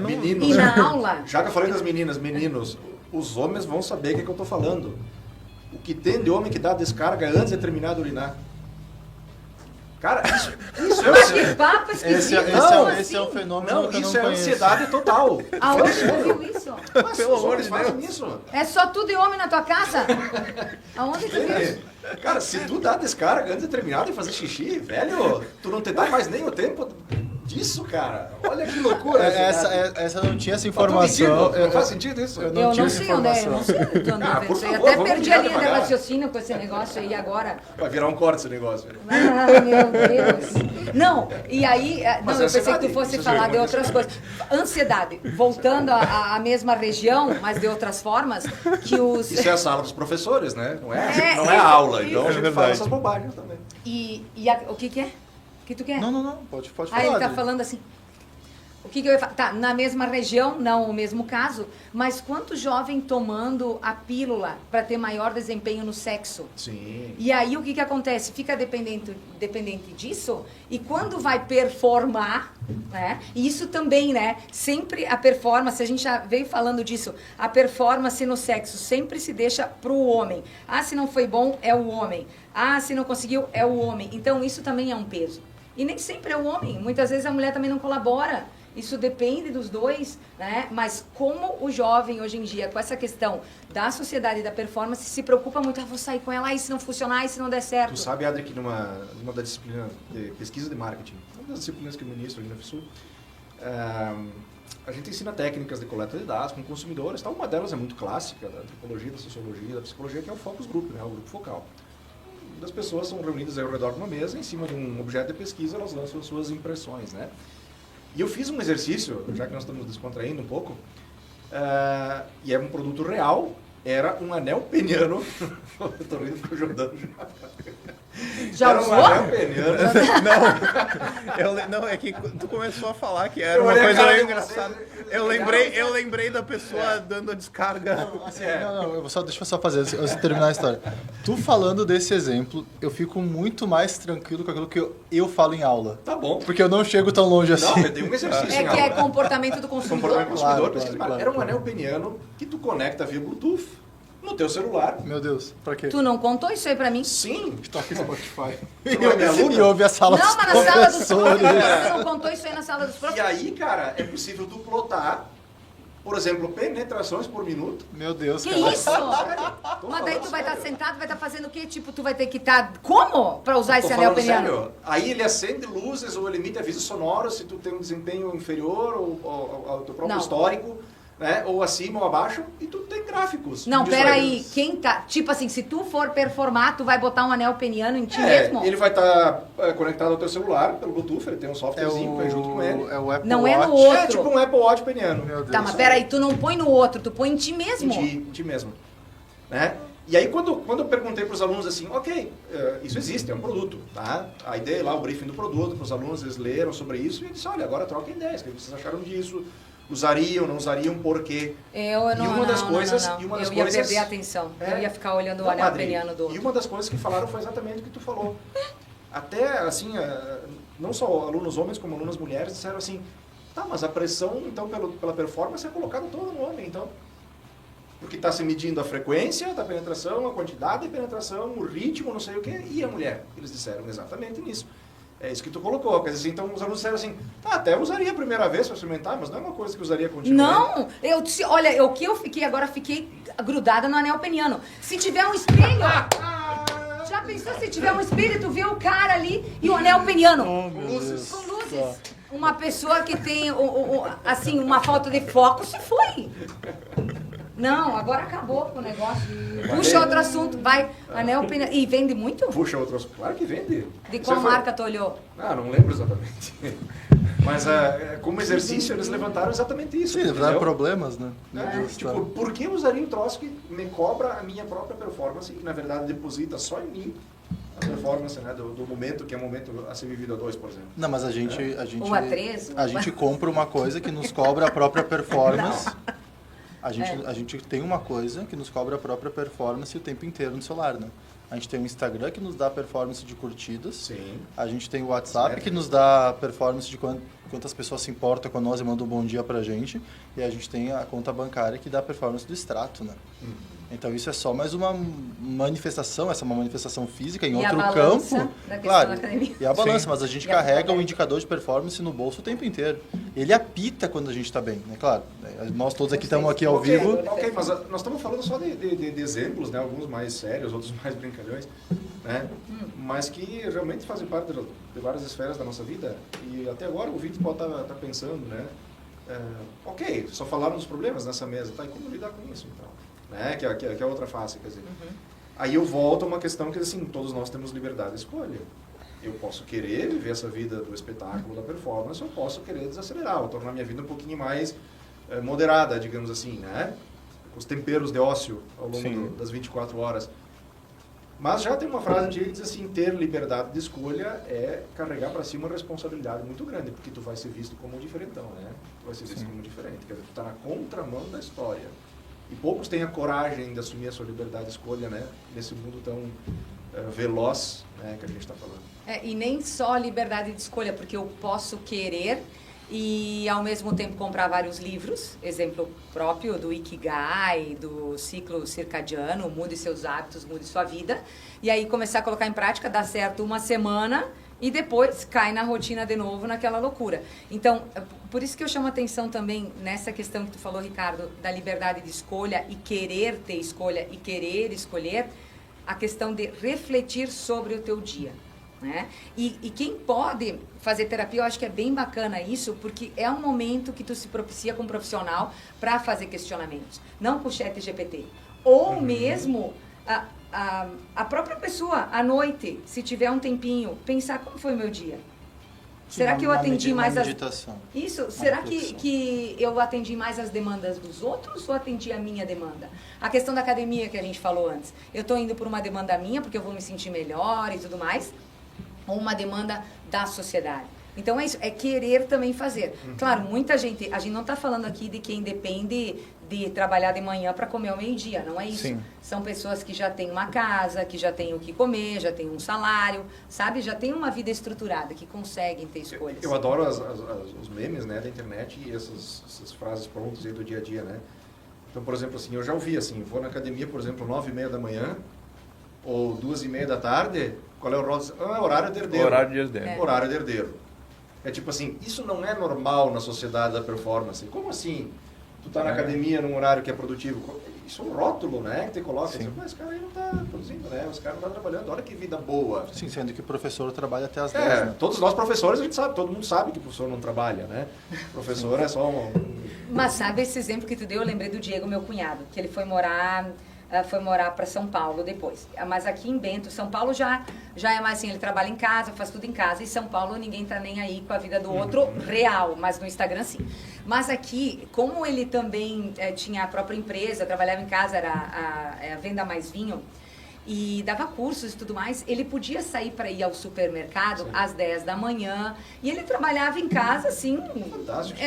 Meninos, e na aula? Já que eu falei das meninas, meninos, os homens vão saber o que eu estou falando. O que tem de homem que dá descarga antes de terminar de urinar? Cara, isso é... Que papo esquisito. Esse é um fenômeno não, que eu não isso é conheço. Ansiedade total. Aonde você viu isso? Mas pelo amor de Deus. Isso. É só tu de homem na tua casa? Aonde tu viu isso? Cara, se tu dá descarga antes de terminar de fazer xixi, velho, tu não te dá mais nem o tempo disso, cara. Olha que loucura. Essa não tinha essa informação. Não faz sentido isso? Eu não sei onde é. Eu não sei onde é. Até perdi a linha de raciocínio com esse negócio aí agora. Vai virar um corte esse negócio. Ah, meu Deus. Não, e aí... Não, eu pensei que tu fosse falar de outras coisas. Ansiedade. Voltando à mesma região, mas de outras formas, que os... Isso é a sala dos professores, né? Não é a aula. Então a gente fala essas bobagens também. O que é? O que tu quer? Não. Pode falar. Ele tá falando assim. O que eu ia falar? Tá, na mesma região, não o mesmo caso, mas quanto jovem tomando a pílula para ter maior desempenho no sexo? Sim. E aí o que acontece? Fica dependente disso, e quando vai performar, né? E isso também, né? Sempre a performance, a gente já veio falando disso, a performance no sexo sempre se deixa pro homem. Se não foi bom, é o homem. Se não conseguiu, é o homem. Então isso também é um peso. E nem sempre é o homem, muitas vezes a mulher também não colabora. Isso depende dos dois, né? Mas como o jovem hoje em dia, com essa questão da sociedade e da performance, se preocupa muito, vou sair com ela, e se não funcionar, e se não der certo? Tu sabe, Adri, que numa das disciplinas de pesquisa de marketing, uma das disciplinas que eu ministro aqui na FSU, a gente ensina técnicas de coleta de dados com consumidores. Tá? Uma delas é muito clássica, da antropologia, da sociologia, da psicologia, que é o focus group, né? O grupo focal. As pessoas são reunidas ao redor de uma mesa, em cima de um objeto de pesquisa, elas lançam as suas impressões, né? E eu fiz um exercício, já que nós estamos descontraindo um pouco, e é um produto real, era um anel peniano. Eu tô rindo com o Jordão já. Era um anel peniano. Não, é que tu começou a falar que era uma coisa meio engraçada. Eu lembrei da pessoa dando a descarga. Deixa eu só fazer, antes de terminar a história. Tu falando desse exemplo, eu fico muito mais tranquilo com aquilo que eu falo em aula. Tá bom. Porque eu não chego tão longe assim. Não, eu tenho um exercício em aula. É comportamento do consumidor. Claro. Era um anel peniano que tu conecta via Bluetooth no teu celular. Meu Deus, pra quê? Tu não contou isso aí pra mim? Sim. Toca em Spotify. E ouve a sala dos professores. Não, mas na sala dos professores. Tu não contou isso aí na sala dos professores. E aí, cara, é possível tu plotar Por exemplo, penetrações por minuto. Meu Deus, Que cara. isso? Mas daí tu vai estar sentado, vai estar fazendo o quê? Tipo, tu vai ter que estar... Como? Pra usar esse anel peniano? Sério. Aí ele acende luzes ou ele emite avisos sonoros se tu tem um desempenho inferior ou ao teu próprio histórico, né? Ou acima ou abaixo, e tu tem gráficos. Não, peraí. Quem tá... Tipo assim, se tu for performar, tu vai botar um anel peniano em ti mesmo? Ele vai estar conectado ao teu celular pelo Bluetooth, ele tem um softwarezinho que vem junto com ele. É o Apple Não Watch. é no outro. É tipo um Apple Watch peniano. Meu Deus. Tá, mas peraí, tu não põe no outro, tu põe em ti mesmo. Em ti mesmo. Né? E aí, quando eu perguntei para os alunos assim, ok, isso existe, é um produto, tá? Aí dei lá o briefing do produto para os alunos, eles leram sobre isso e eles disseram, olha, agora troquem ideias, o que vocês acharam disso? Usariam, não usariam, por quê? Eu não, e uma das não, coisas, não. E uma das eu ia coisas, perder a atenção. Eu ia ficar olhando o Não, anel Adri, peniano do E outro. uma das coisas que falaram foi exatamente o que tu falou. Até, assim, não só alunos homens como alunas mulheres disseram assim, tá, mas a pressão, então, pela performance é colocada toda no homem, então. Porque está se medindo a frequência da penetração, a quantidade de penetração, o ritmo, não sei o quê, e a mulher. Eles disseram exatamente nisso. É isso que tu colocou. Quer dizer, então os alunos disseram assim, até usaria a primeira vez para experimentar, mas não é uma coisa que usaria continuamente. Não, olha, o que eu fiquei, agora fiquei grudada no anel peniano. Se tiver um espelho, já pensou se tiver um espelho, tu vê o cara ali e o anel peniano? Com luzes. Com luzes. Uma pessoa que tem, assim, uma falta de foco, se foi. Não, agora acabou com o negócio. Puxa outro assunto, vai, anel peniano. E vende muito? Puxa, outros. Claro que vende. De qual marca tu olhou? Não lembro exatamente. Mas como exercício eles levantaram exatamente isso. Sim, levantaram problemas, né? Tipo, por que eu usaria um troço que me cobra a minha própria performance e que na verdade deposita só em mim a performance, né, do momento, que é um momento a ser vivido a dois, por exemplo. Não, mas a gente Ou a três? a gente compra uma coisa que nos cobra a própria performance. A gente tem uma coisa que nos cobra a própria performance o tempo inteiro no celular, né? A gente tem o Instagram que nos dá performance de curtidas. Sim. A gente tem o WhatsApp que nos dá performance de quantas pessoas se importam com nós e mandam um bom dia pra gente. E a gente tem a conta bancária que dá performance do extrato, né? Então isso é só mais uma manifestação, essa é uma manifestação física em E outro a balança campo. da questão Claro. da academia. E a balança, Sim. mas a gente E a carrega balança. o indicador de performance no bolso o tempo inteiro. Ele apita quando a gente está bem, né? Claro. Nós todos aqui estamos aqui ao vivo. Ok, mas nós estamos falando só de exemplos, né? Alguns mais sérios, outros mais brincalhões, né? Mas que realmente fazem parte de várias esferas da nossa vida. E até agora o vídeo pode estar pensando, né? Ok, só falaram dos problemas nessa mesa, tá? E como lidar com isso, então? Né? Que é outra face, quer dizer. Aí eu volto a uma questão que, assim, todos nós temos liberdade de escolha. Eu posso querer viver essa vida do espetáculo, da performance, ou posso querer desacelerar, ou tornar minha vida um pouquinho mais moderada, digamos assim, né? Os temperos de ócio ao longo das 24 horas. Mas já tem uma frase antiga que diz assim, ter liberdade de escolha é carregar para si uma responsabilidade muito grande, porque tu vai ser visto como um diferentão, né? Tu vai ser visto como diferente, quer dizer, tu está na contramão da história. E poucos têm a coragem de assumir a sua liberdade de escolha, né? Nesse mundo tão veloz, né, que a gente está falando. E nem só liberdade de escolha, porque eu posso querer e ao mesmo tempo comprar vários livros, exemplo próprio do Ikigai, do ciclo circadiano, mude seus hábitos, mude sua vida, e aí começar a colocar em prática, dá certo uma semana e depois cai na rotina de novo, naquela loucura. Então, por isso que eu chamo a atenção também nessa questão que tu falou, Ricardo, da liberdade de escolha e querer ter escolha e querer escolher, a questão de refletir sobre o teu dia. Né? E quem pode fazer terapia, eu acho que é bem bacana isso, porque é um momento que tu se propicia com um profissional para fazer questionamentos, não com o chat GPT. Ou mesmo a própria pessoa, à noite, se tiver um tempinho, pensar como foi o meu dia. Será que eu atendi mais as... Isso, será que eu atendi mais as demandas dos outros ou atendi a minha demanda? A questão da academia que a gente falou antes. Eu estou indo por uma demanda minha, porque eu vou me sentir melhor e tudo mais, ou uma demanda da sociedade. Então é isso, é querer também fazer. Claro, muita gente, a gente não está falando aqui de quem depende de trabalhar de manhã para comer ao meio-dia, não é isso. Sim. São pessoas que já têm uma casa, que já têm o que comer, já têm um salário, sabe? Já têm uma vida estruturada, que conseguem ter escolhas. Eu adoro os memes, né, da internet e essas frases prontas aí do dia a dia, né? Então, por exemplo, assim, eu já ouvi assim, vou na academia, por exemplo, 9h30 da manhã ou 2h30 da tarde, qual é o horário de herdeiro. Horário de herdeiro. Horário de herdeiro. É tipo assim, isso não é normal na sociedade da performance. Como assim? tu tá na academia num horário que é produtivo. Isso é um rótulo, né? Que te coloca, assim, mas esse cara aí não tá produzindo, né? Esse cara não tá trabalhando, olha que vida boa. Sim, sendo que o professor trabalha até as 10, né? Todos nós professores, a gente sabe, todo mundo sabe que o professor não trabalha, né? O professor é só Mas sabe esse exemplo que tu deu? Eu lembrei do Diego, meu cunhado, que ele foi morar para São Paulo depois. Mas aqui em Bento, São Paulo já é mais assim, ele trabalha em casa, faz tudo em casa. E São Paulo ninguém tá nem aí com a vida do outro real, mas no Instagram sim. Mas aqui, como ele também tinha a própria empresa, trabalhava em casa, era a Venda Mais Vinho, e dava cursos e tudo mais, ele podia sair para ir ao supermercado às 10 da manhã, e ele trabalhava em casa, assim, fantástico,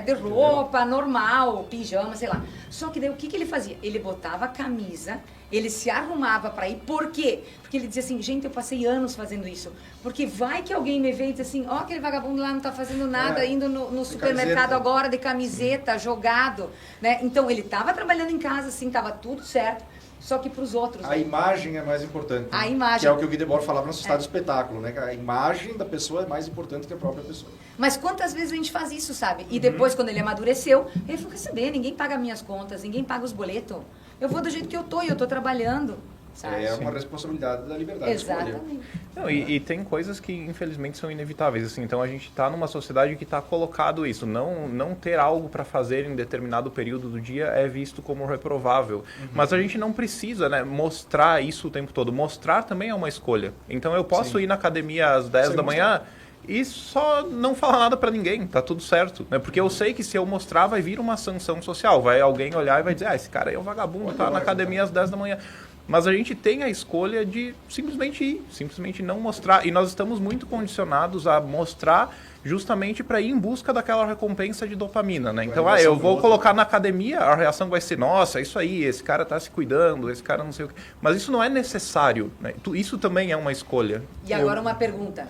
de roupa, normal, pijama, sei lá. Só que daí o que ele fazia? Ele botava a camisa, ele se arrumava para ir, por quê? Porque ele dizia assim, gente, eu passei anos fazendo isso, porque vai que alguém me vê e diz assim, ó, aquele vagabundo lá não tá fazendo nada, indo no supermercado camiseta. Agora, de camiseta, jogado, né? Então, ele tava trabalhando em casa, assim, tava tudo certo, só que para os outros. A imagem é mais importante. A imagem. Que é o que o Guy Debord falava na Sociedade do Espetáculo, né? A imagem da pessoa é mais importante que a própria pessoa. Mas quantas vezes a gente faz isso, sabe? E depois, quando ele amadureceu, ele falou, quer saber, ninguém paga minhas contas, ninguém paga os boletos. Eu vou do jeito que eu tô e eu tô trabalhando. Sabe? É uma responsabilidade da liberdade. Exatamente. Não, e tem coisas que infelizmente são inevitáveis, assim, então a gente está numa sociedade que está colocado isso, não ter algo para fazer em determinado período do dia é visto como reprovável, mas a gente não precisa, né, mostrar isso o tempo todo, mostrar também é uma escolha, então eu posso ir na academia às 10 da manhã e só não falar nada para ninguém, tá tudo certo, né? Porque eu sei que se eu mostrar vai vir uma sanção social, vai alguém olhar e vai dizer, esse cara aí é um vagabundo, tá na academia às 10 da manhã. Mas a gente tem a escolha de simplesmente ir, simplesmente não mostrar. E nós estamos muito condicionados a mostrar justamente para ir em busca daquela recompensa de dopamina, né? Então, eu vou colocar na academia, a reação vai ser, nossa, isso aí, esse cara tá se cuidando, esse cara não sei o quê. Mas isso não é necessário, né? Isso também é uma escolha. E agora uma pergunta.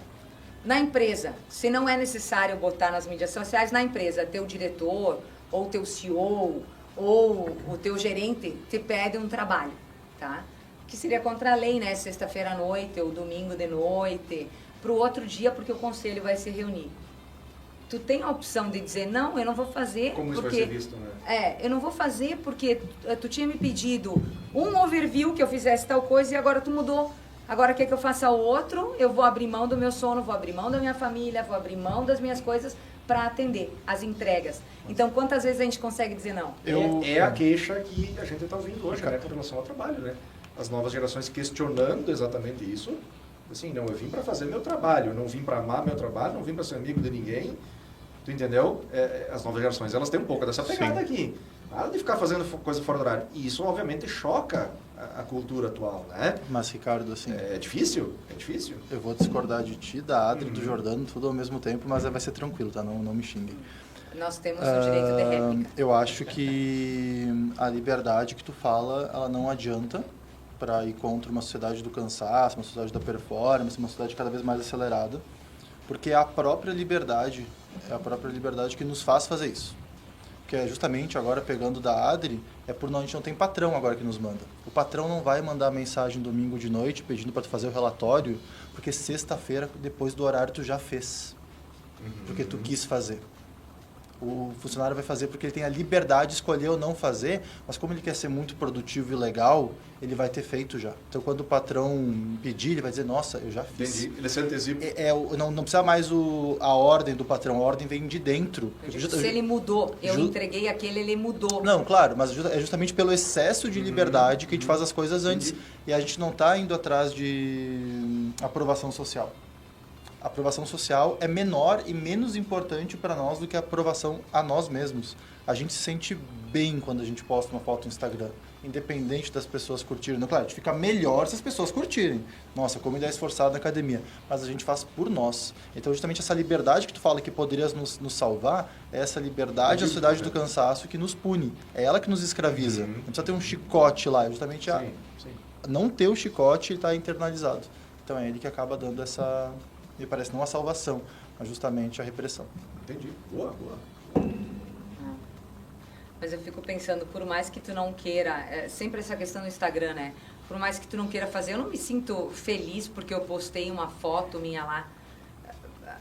Na empresa, se não é necessário botar nas mídias sociais, na empresa, teu diretor, ou teu CEO, ou o teu gerente te pede um trabalho. Tá? Que seria contra a lei, né? Sexta-feira à noite ou domingo de noite, para o outro dia, porque o conselho vai se reunir. Tu tem a opção de dizer, não, eu não vou fazer. Como porque, isso vai ser visto, né? Eu não vou fazer porque tu tinha me pedido um overview que eu fizesse tal coisa e agora tu mudou. Agora quer que eu faça outro, eu vou abrir mão do meu sono, vou abrir mão da minha família, vou abrir mão das minhas coisas para atender as entregas. Então, quantas vezes a gente consegue dizer não? É a queixa que a gente está ouvindo hoje, né, com relação ao trabalho, né? As novas gerações questionando exatamente isso. Assim, não, eu vim para fazer meu trabalho, eu não vim para amar meu trabalho, não vim para ser amigo de ninguém. Tu entendeu? As novas gerações, elas têm um pouco dessa pegada aqui. Nada de ficar fazendo coisa fora do horário. E isso, obviamente, choca a cultura atual, né? Mas, Ricardo, assim... É difícil? É difícil. Eu vou discordar de ti, da Adri, do Jordano, tudo ao mesmo tempo, mas vai ser tranquilo, tá? Não me xinguem. Nós temos o direito de réplica. Eu acho que a liberdade que tu fala, ela não adianta para ir contra uma sociedade do cansaço, uma sociedade da performance, uma sociedade cada vez mais acelerada, porque é a própria liberdade que nos faz fazer isso. Que é justamente agora pegando da Adri, a gente não tem patrão agora que nos manda. O patrão não vai mandar mensagem domingo de noite pedindo para tu fazer o relatório, porque sexta-feira, depois do horário, tu já fez. Porque tu quis fazer. O funcionário vai fazer porque ele tem a liberdade de escolher ou não fazer, mas como ele quer ser muito produtivo e legal, ele vai ter feito já. Então, quando o patrão pedir, ele vai dizer, nossa, eu já fiz. Entendi. Ele se antecipa. Não precisa mais a ordem do patrão, a ordem vem de dentro. Se ele mudou, eu entreguei aquele, ele mudou. Não, claro, mas é justamente pelo excesso de liberdade que a gente faz as coisas antes. E a gente não está indo atrás de aprovação social. A aprovação social é menor e menos importante para nós do que a aprovação a nós mesmos. A gente se sente bem quando a gente posta uma foto no Instagram, independente das pessoas curtirem. Não, claro, a gente fica melhor se as pessoas curtirem. Nossa, como ele é esforçado na academia. Mas a gente faz por nós. Então, justamente essa liberdade que tu fala que poderia nos salvar, é essa liberdade, a sociedade do cansaço que nos pune. É ela que nos escraviza. Não precisa ter um chicote lá. É justamente não ter o chicote e estar internalizado. Então, é ele que acaba dando essa... Me parece não a salvação, mas justamente a repressão. Entendi. Boa. Mas eu fico pensando, por mais que tu não queira, sempre essa questão do Instagram, né? Por mais que tu não queira fazer, eu não me sinto feliz porque eu postei uma foto minha lá,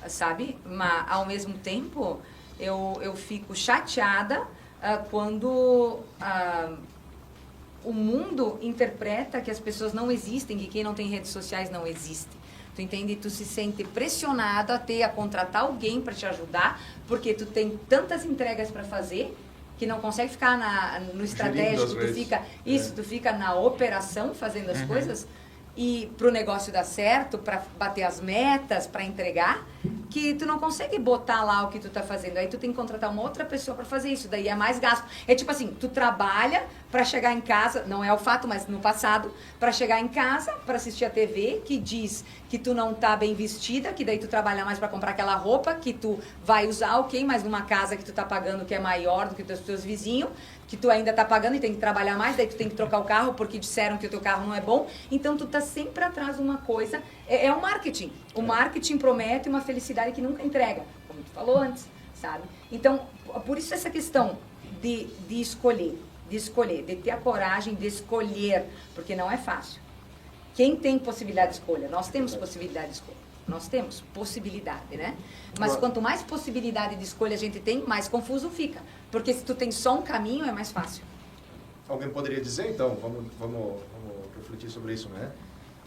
sabe? Mas, ao mesmo tempo, eu fico chateada quando o mundo interpreta que as pessoas não existem, que quem não tem redes sociais não existe. Tu entende? Tu se sente pressionado a contratar alguém para te ajudar, porque tu tem tantas entregas para fazer que não consegue ficar no estratégico, tu fica na operação fazendo as coisas, e para o negócio dar certo, para bater as metas, para entregar, que tu não consegue botar lá o que tu tá fazendo. Aí tu tem que contratar uma outra pessoa para fazer isso, daí é mais gasto. É tipo assim, tu trabalha para chegar em casa, não é o fato, mas no passado, para chegar em casa, para assistir a TV, que diz que tu não tá bem vestida, que daí tu trabalha mais para comprar aquela roupa que tu vai usar, ok, mas numa casa que tu tá pagando que é maior do que os teus vizinhos, que tu ainda tá pagando e tem que trabalhar mais, daí tu tem que trocar o carro porque disseram que o teu carro não é bom. Então tu tá sempre atrás de uma coisa. É o marketing. O marketing promete uma felicidade que nunca entrega, como tu falou antes, sabe? Então, por isso essa questão de escolher, de ter a coragem de escolher, porque não é fácil. Quem tem possibilidade de escolha? Nós temos possibilidade de escolha. Nós temos possibilidade, né? Mas quanto mais possibilidade de escolha a gente tem, mais confuso fica. Porque se tu tem só um caminho, é mais fácil. Alguém poderia dizer, então, vamos refletir sobre isso, né?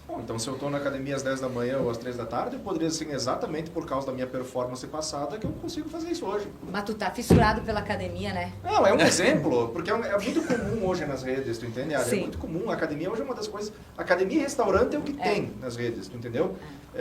Bom, então se eu estou na academia às 10 da manhã ou às 3 da tarde, eu poderia ser exatamente por causa da minha performance passada que eu consigo fazer isso hoje. Mas tu tá fissurado pela academia, né? Não, é um exemplo, porque é muito comum hoje nas redes, tu entende? Sim. É muito comum, a academia hoje é uma das coisas... Academia e restaurante é o que tem nas redes, tu entendeu?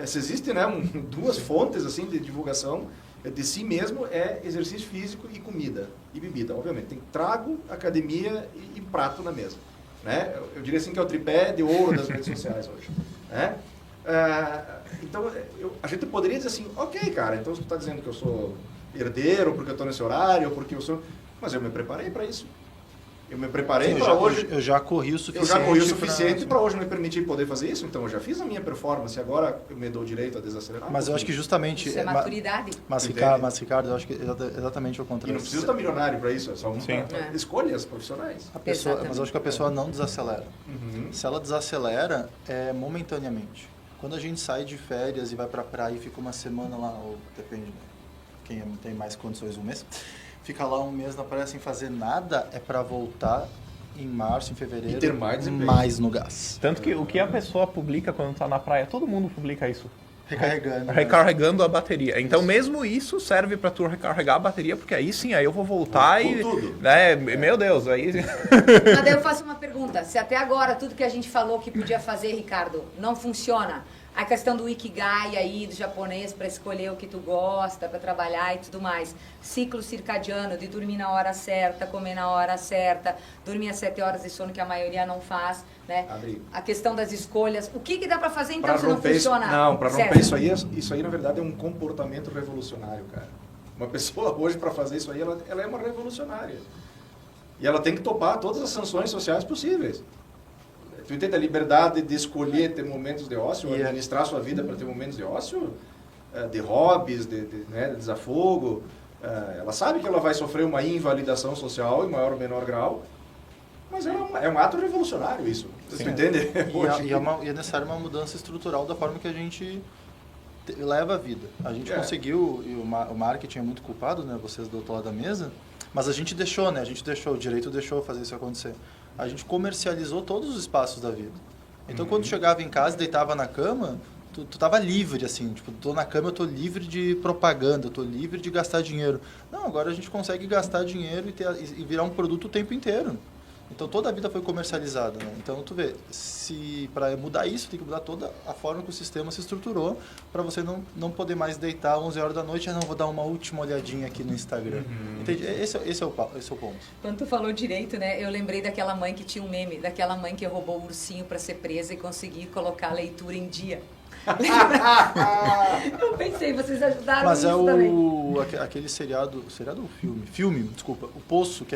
Se existe, né, duas fontes assim de divulgação de si mesmo, é exercício físico e comida e bebida, obviamente. Tem trago, academia e prato na mesa. Né? Eu diria assim que é o tripé de ouro das redes sociais hoje. Né? Então, a gente poderia dizer assim, ok, cara, então você está dizendo que eu sou herdeiro porque eu estou nesse horário, porque eu sou... Mas eu me preparei para isso. Eu me preparei para hoje... Eu já corri o suficiente. Eu já corri o suficiente para hoje me permitir poder fazer isso, então eu já fiz a minha performance, agora eu me dou o direito a desacelerar. Mas eu acho que justamente... Isso é maturidade. Mas, Ricardo, eu acho que exatamente o contrário. E não precisa estar milionário para isso, é só escolhas profissionais. Mas eu acho que a pessoa não desacelera. Uhum. Se ela desacelera, é momentaneamente. Quando a gente sai de férias e vai para a praia e fica uma semana lá, ou depende, quem tem mais condições, um mês, fica lá um mês na praia sem fazer nada, é para voltar em março, em fevereiro, e ter mais no gás. Tanto que o que a pessoa publica quando tá na praia, todo mundo publica isso. Recarregando a bateria. Então mesmo isso serve para tu recarregar a bateria, porque aí sim, aí eu vou voltar e... tudo. Né, meu Deus, aí... Mas daí eu faço uma pergunta. Se até agora tudo que a gente falou que podia fazer, Ricardo, não funciona, a questão do Ikigai aí, do japonês, para escolher o que tu gosta, para trabalhar e tudo mais. Ciclo circadiano, de dormir na hora certa, comer na hora certa, dormir às 7 horas de sono, que a maioria não faz, né? A questão das escolhas. O que dá para fazer então pra se não funciona? Para romper isso aí na verdade é um comportamento revolucionário, cara. Uma pessoa hoje para fazer isso aí, ela é uma revolucionária. E ela tem que topar todas as sanções sociais possíveis. Tu entende a liberdade de escolher ter momentos de ócio, administrar a sua vida para ter momentos de ócio, de hobbies, de desafogo. Ela sabe que ela vai sofrer uma invalidação social em maior ou menor grau, mas é um ato revolucionário isso. Tu entende? E é necessário uma mudança estrutural da forma que a gente leva a vida. A gente conseguiu, e o marketing é muito culpado, né, vocês do outro lado da mesa, mas a gente deixou, né? O direito deixou fazer isso acontecer. A gente comercializou todos os espaços da vida. Então, quando chegava em casa e deitava na cama, tu tava livre, assim. Tipo, tô na cama, eu tô livre de propaganda, eu tô livre de gastar dinheiro. Não, agora a gente consegue gastar dinheiro e virar um produto o tempo inteiro. Então, toda a vida foi comercializada, né? Então, tu vê, se para mudar isso, tem que mudar toda a forma que o sistema se estruturou para você não poder mais deitar às 11 horas da noite e não vou dar uma última olhadinha aqui no Instagram. Entende? Esse é o ponto. Quando tu falou direito, né, eu lembrei daquela mãe que tinha um meme, daquela mãe que roubou o ursinho para ser presa e conseguir colocar a leitura em dia. Eu pensei, vocês ajudaram mas isso também. Aquele seriado ou filme, desculpa, o Poço, que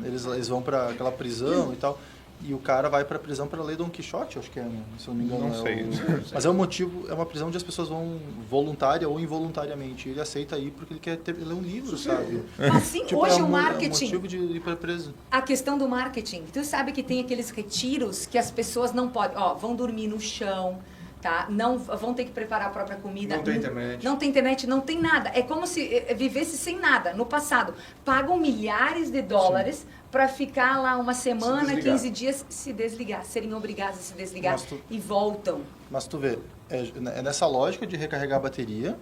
eles vão para aquela prisão e tal, e o cara vai para a prisão para ler Dom Quixote, acho que se eu não me engano. Não sei. Mas é um motivo, é uma prisão onde as pessoas vão voluntária ou involuntariamente, ele aceita ir porque ele quer ler um livro, sabe? Assim, tipo, hoje o marketing... É um motivo de ir para preso. A questão do marketing, tu sabe que tem aqueles retiros que as pessoas não podem, vão dormir no chão, tá? Não vão ter que preparar a própria comida. Não tem internet. Não tem internet, não tem nada. É como se vivesse sem nada. No passado, pagam milhares de dólares para ficar lá uma semana, 15 dias, se desligar, serem obrigados a se desligar e voltam. Mas tu vê, é nessa lógica de recarregar a bateria,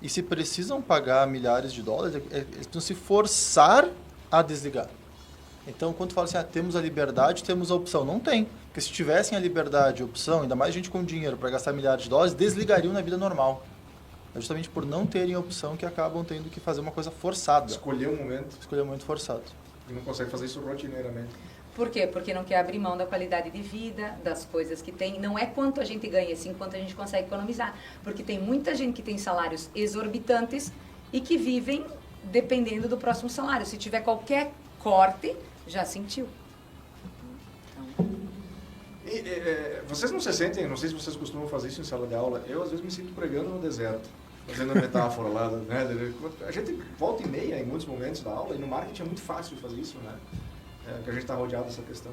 e se precisam pagar milhares de dólares, eles precisam se forçar a desligar. Então, quando tu fala assim, temos a liberdade, temos a opção. Não tem. Porque se tivessem a liberdade e a opção, ainda mais gente com dinheiro para gastar milhares de dólares, desligariam na vida normal. É justamente por não terem a opção que acabam tendo que fazer uma coisa forçada. Escolher um momento. Escolher um momento forçado. E não consegue fazer isso rotineiramente. Por quê? Porque não quer abrir mão da qualidade de vida, das coisas que tem. Não é quanto a gente ganha, sim quanto a gente consegue economizar. Porque tem muita gente que tem salários exorbitantes e que vivem dependendo do próximo salário. Se tiver qualquer corte, já sentiu. Então... vocês não se sentem, não sei se vocês costumam fazer isso em sala de aula, eu às vezes me sinto pregando no deserto. Fazendo a metáfora lá, né? A gente volta e meia em muitos momentos da aula, e no marketing é muito fácil fazer isso, né? Que a gente está rodeado dessa questão.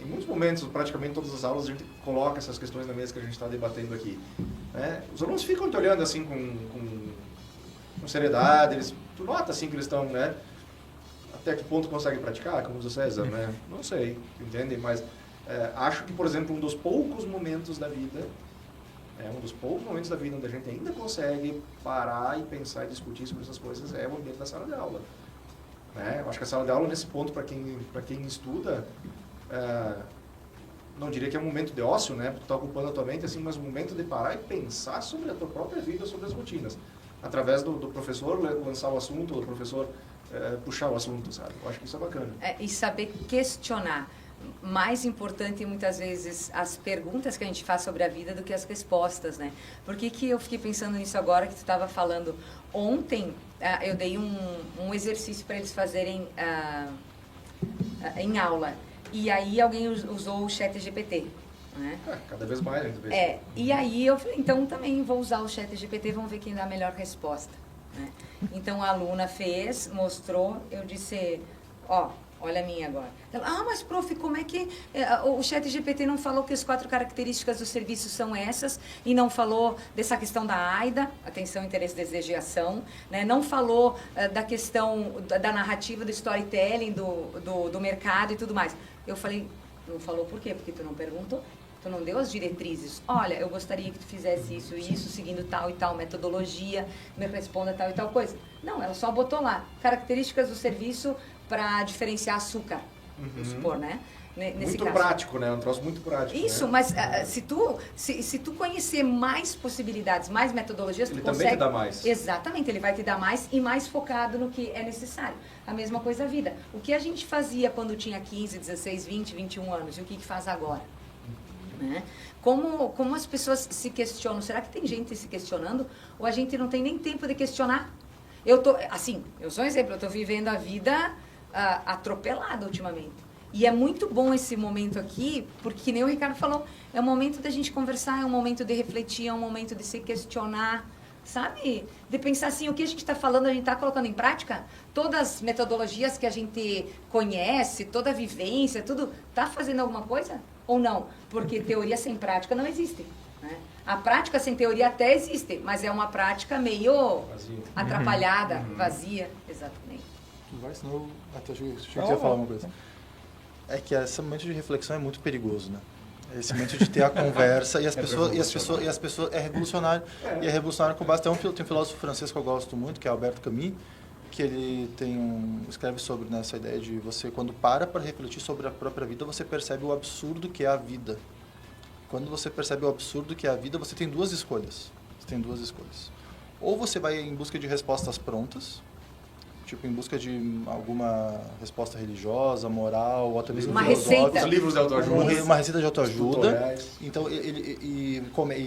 Em muitos momentos, praticamente todas as aulas, a gente coloca essas questões na mesa que a gente está debatendo aqui. Os alunos ficam te olhando assim com seriedade, tu nota assim que eles estão, né? Até que ponto conseguem praticar, como diz o César, né? Não sei, entendem? Mas acho que, por exemplo, um dos poucos momentos da vida onde a gente ainda consegue parar e pensar e discutir sobre essas coisas é o ambiente da sala de aula. Eu acho que a sala de aula, nesse ponto, para quem estuda, não diria que é um momento de ócio, né? Porque tu está ocupando a tua mente, assim, mas um momento de parar e pensar sobre a tua própria vida, sobre as rotinas. Através do professor lançar o assunto, do professor puxar o assunto, sabe? Eu acho que isso é bacana. E saber questionar. Mais importante, muitas vezes, as perguntas que a gente faz sobre a vida do que as respostas, né? Por que eu fiquei pensando nisso agora que tu estava falando? Ontem, eu dei um exercício para eles fazerem em aula. E aí alguém usou o ChatGPT, né? Cada vez mais a gente vê isso. E aí eu falei, então também vou usar o ChatGPT, vamos ver quem dá a melhor resposta, né? Então a aluna fez, mostrou, eu disse, olha a minha agora. Ela, mas prof, como é que o ChatGPT não falou que as 4 características do serviço são essas e não falou dessa questão da AIDA, atenção, interesse, desejo e ação, né? Não falou da questão da narrativa, do storytelling, do mercado e tudo mais. Eu falei, não falou por quê? Porque tu não perguntou. Tu não deu as diretrizes. Olha, eu gostaria que tu fizesse isso e isso, seguindo tal e tal metodologia, me responda tal e tal coisa. Não, ela só botou lá, características do serviço para diferenciar açúcar, vamos supor, né? Nesse muito caso. Prático, né? Um troço muito prático. Isso, né? mas se tu conhecer mais possibilidades, mais metodologias, ele tu também consegue... te dá mais. Exatamente, ele vai te dar mais e mais focado no que é necessário. A mesma coisa a vida. O que a gente fazia quando tinha 15, 16, 20, 21 anos e o que faz agora? Né? Como as pessoas se questionam? Será que tem gente se questionando? Ou a gente não tem nem tempo de questionar? Eu sou um exemplo, eu estou vivendo a vida atropelada ultimamente. E é muito bom esse momento aqui, porque, que nem o Ricardo falou, é um momento da gente conversar, é um momento de refletir, é um momento de se questionar, sabe? De pensar assim, o que a gente está falando, a gente está colocando em prática? Todas as metodologias que a gente conhece, toda a vivência, tudo, está fazendo alguma coisa? Ou não? Porque teoria sem prática não existe, né? A prática sem teoria até existe, mas é uma prática meio atrapalhada, vazia. Exatamente. Tu vai, senão eu achei que você ia falar uma coisa. É que esse momento de reflexão é muito perigoso, né? Esse momento de ter a conversa e as pessoas é revolucionário. E é revolucionário com base. Tem um filósofo francês que eu gosto muito, que é Albert Camus, que ele escreve sobre essa ideia de você, quando para refletir sobre a própria vida, você percebe o absurdo que é a vida. Quando você percebe o absurdo que é a vida, você tem duas escolhas. Ou você vai em busca de respostas prontas, tipo em busca de alguma resposta religiosa, moral, ou até mesmo uma filosófica. receita. Os livros de autoajuda. Uma receita de autoajuda. Tutoriais. Então, e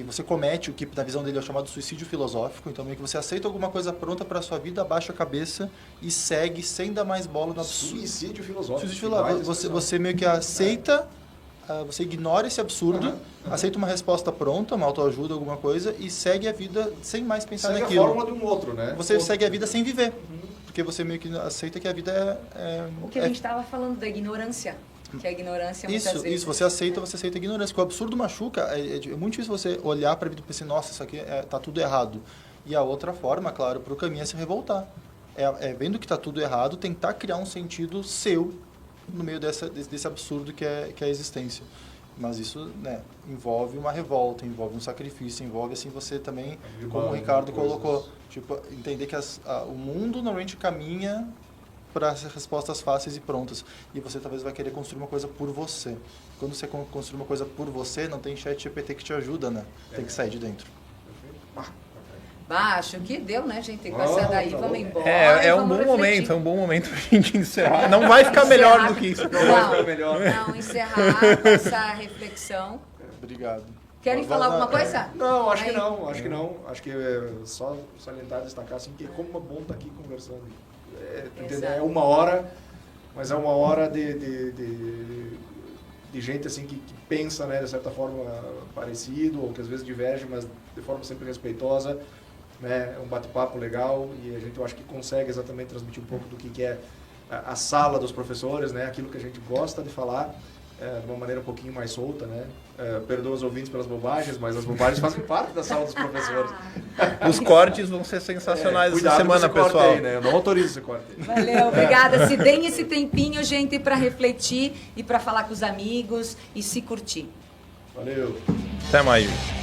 você comete o que, na visão dele, é o chamado suicídio filosófico. Então, meio que você aceita alguma coisa pronta para a sua vida, abaixa a cabeça e segue sem dar mais bola no absurdo. Suicídio filosófico. Suicídio filosófico. Você meio que aceita... Você ignora esse absurdo, aceita uma resposta pronta, uma autoajuda, alguma coisa, e segue a vida sem mais pensar naquilo. Segue a fórmula de um outro, né? Você segue a vida sem viver. Porque você meio que aceita que a vida é... O que a gente estava falando da ignorância. Que a ignorância muitas vezes... Isso, você aceita a ignorância. Porque o absurdo machuca, é muito difícil você olhar para a vida e pensar, nossa, isso aqui tá tudo errado. E a outra forma, claro, para o caminho é se revoltar. Vendo que está tudo errado, tentar criar um sentido seu no meio desse absurdo que é a existência. Mas isso, né, envolve uma revolta, envolve um sacrifício, envolve assim você também, como o Ricardo colocou, tipo, entender que o mundo normalmente caminha para respostas fáceis e prontas. E você talvez vai querer construir uma coisa por você. Quando você construir uma coisa por você, não tem chat GPT que te ajuda, né? Tem que sair de dentro. Acho que deu, né, gente? Com essa daí, vamos embora. É um bom momento, pra gente encerrar. Não vai ficar melhor do que isso. Não, encerrar com essa reflexão. Obrigado. Querem falar alguma coisa? Não, acho que não. Acho que é só salientar, destacar assim, que como é bom estar aqui conversando. É uma hora, mas é uma hora de gente assim que pensa, né, de certa forma parecido, ou que às vezes diverge, mas de forma sempre respeitosa. Né, é um bate-papo legal e eu acho que consegue exatamente transmitir um pouco do que é a sala dos professores, né, aquilo que a gente gosta de falar de uma maneira um pouquinho mais solta, né. Perdoa os ouvintes pelas bobagens, mas as bobagens fazem parte da sala dos professores. Os cortes vão ser sensacionais essa semana, pessoal. Aí, né? Eu não autorizo esse corte. Valeu, obrigada. Se deem esse tempinho, gente, para refletir e para falar com os amigos e se curtir. Valeu. Até mais, gente.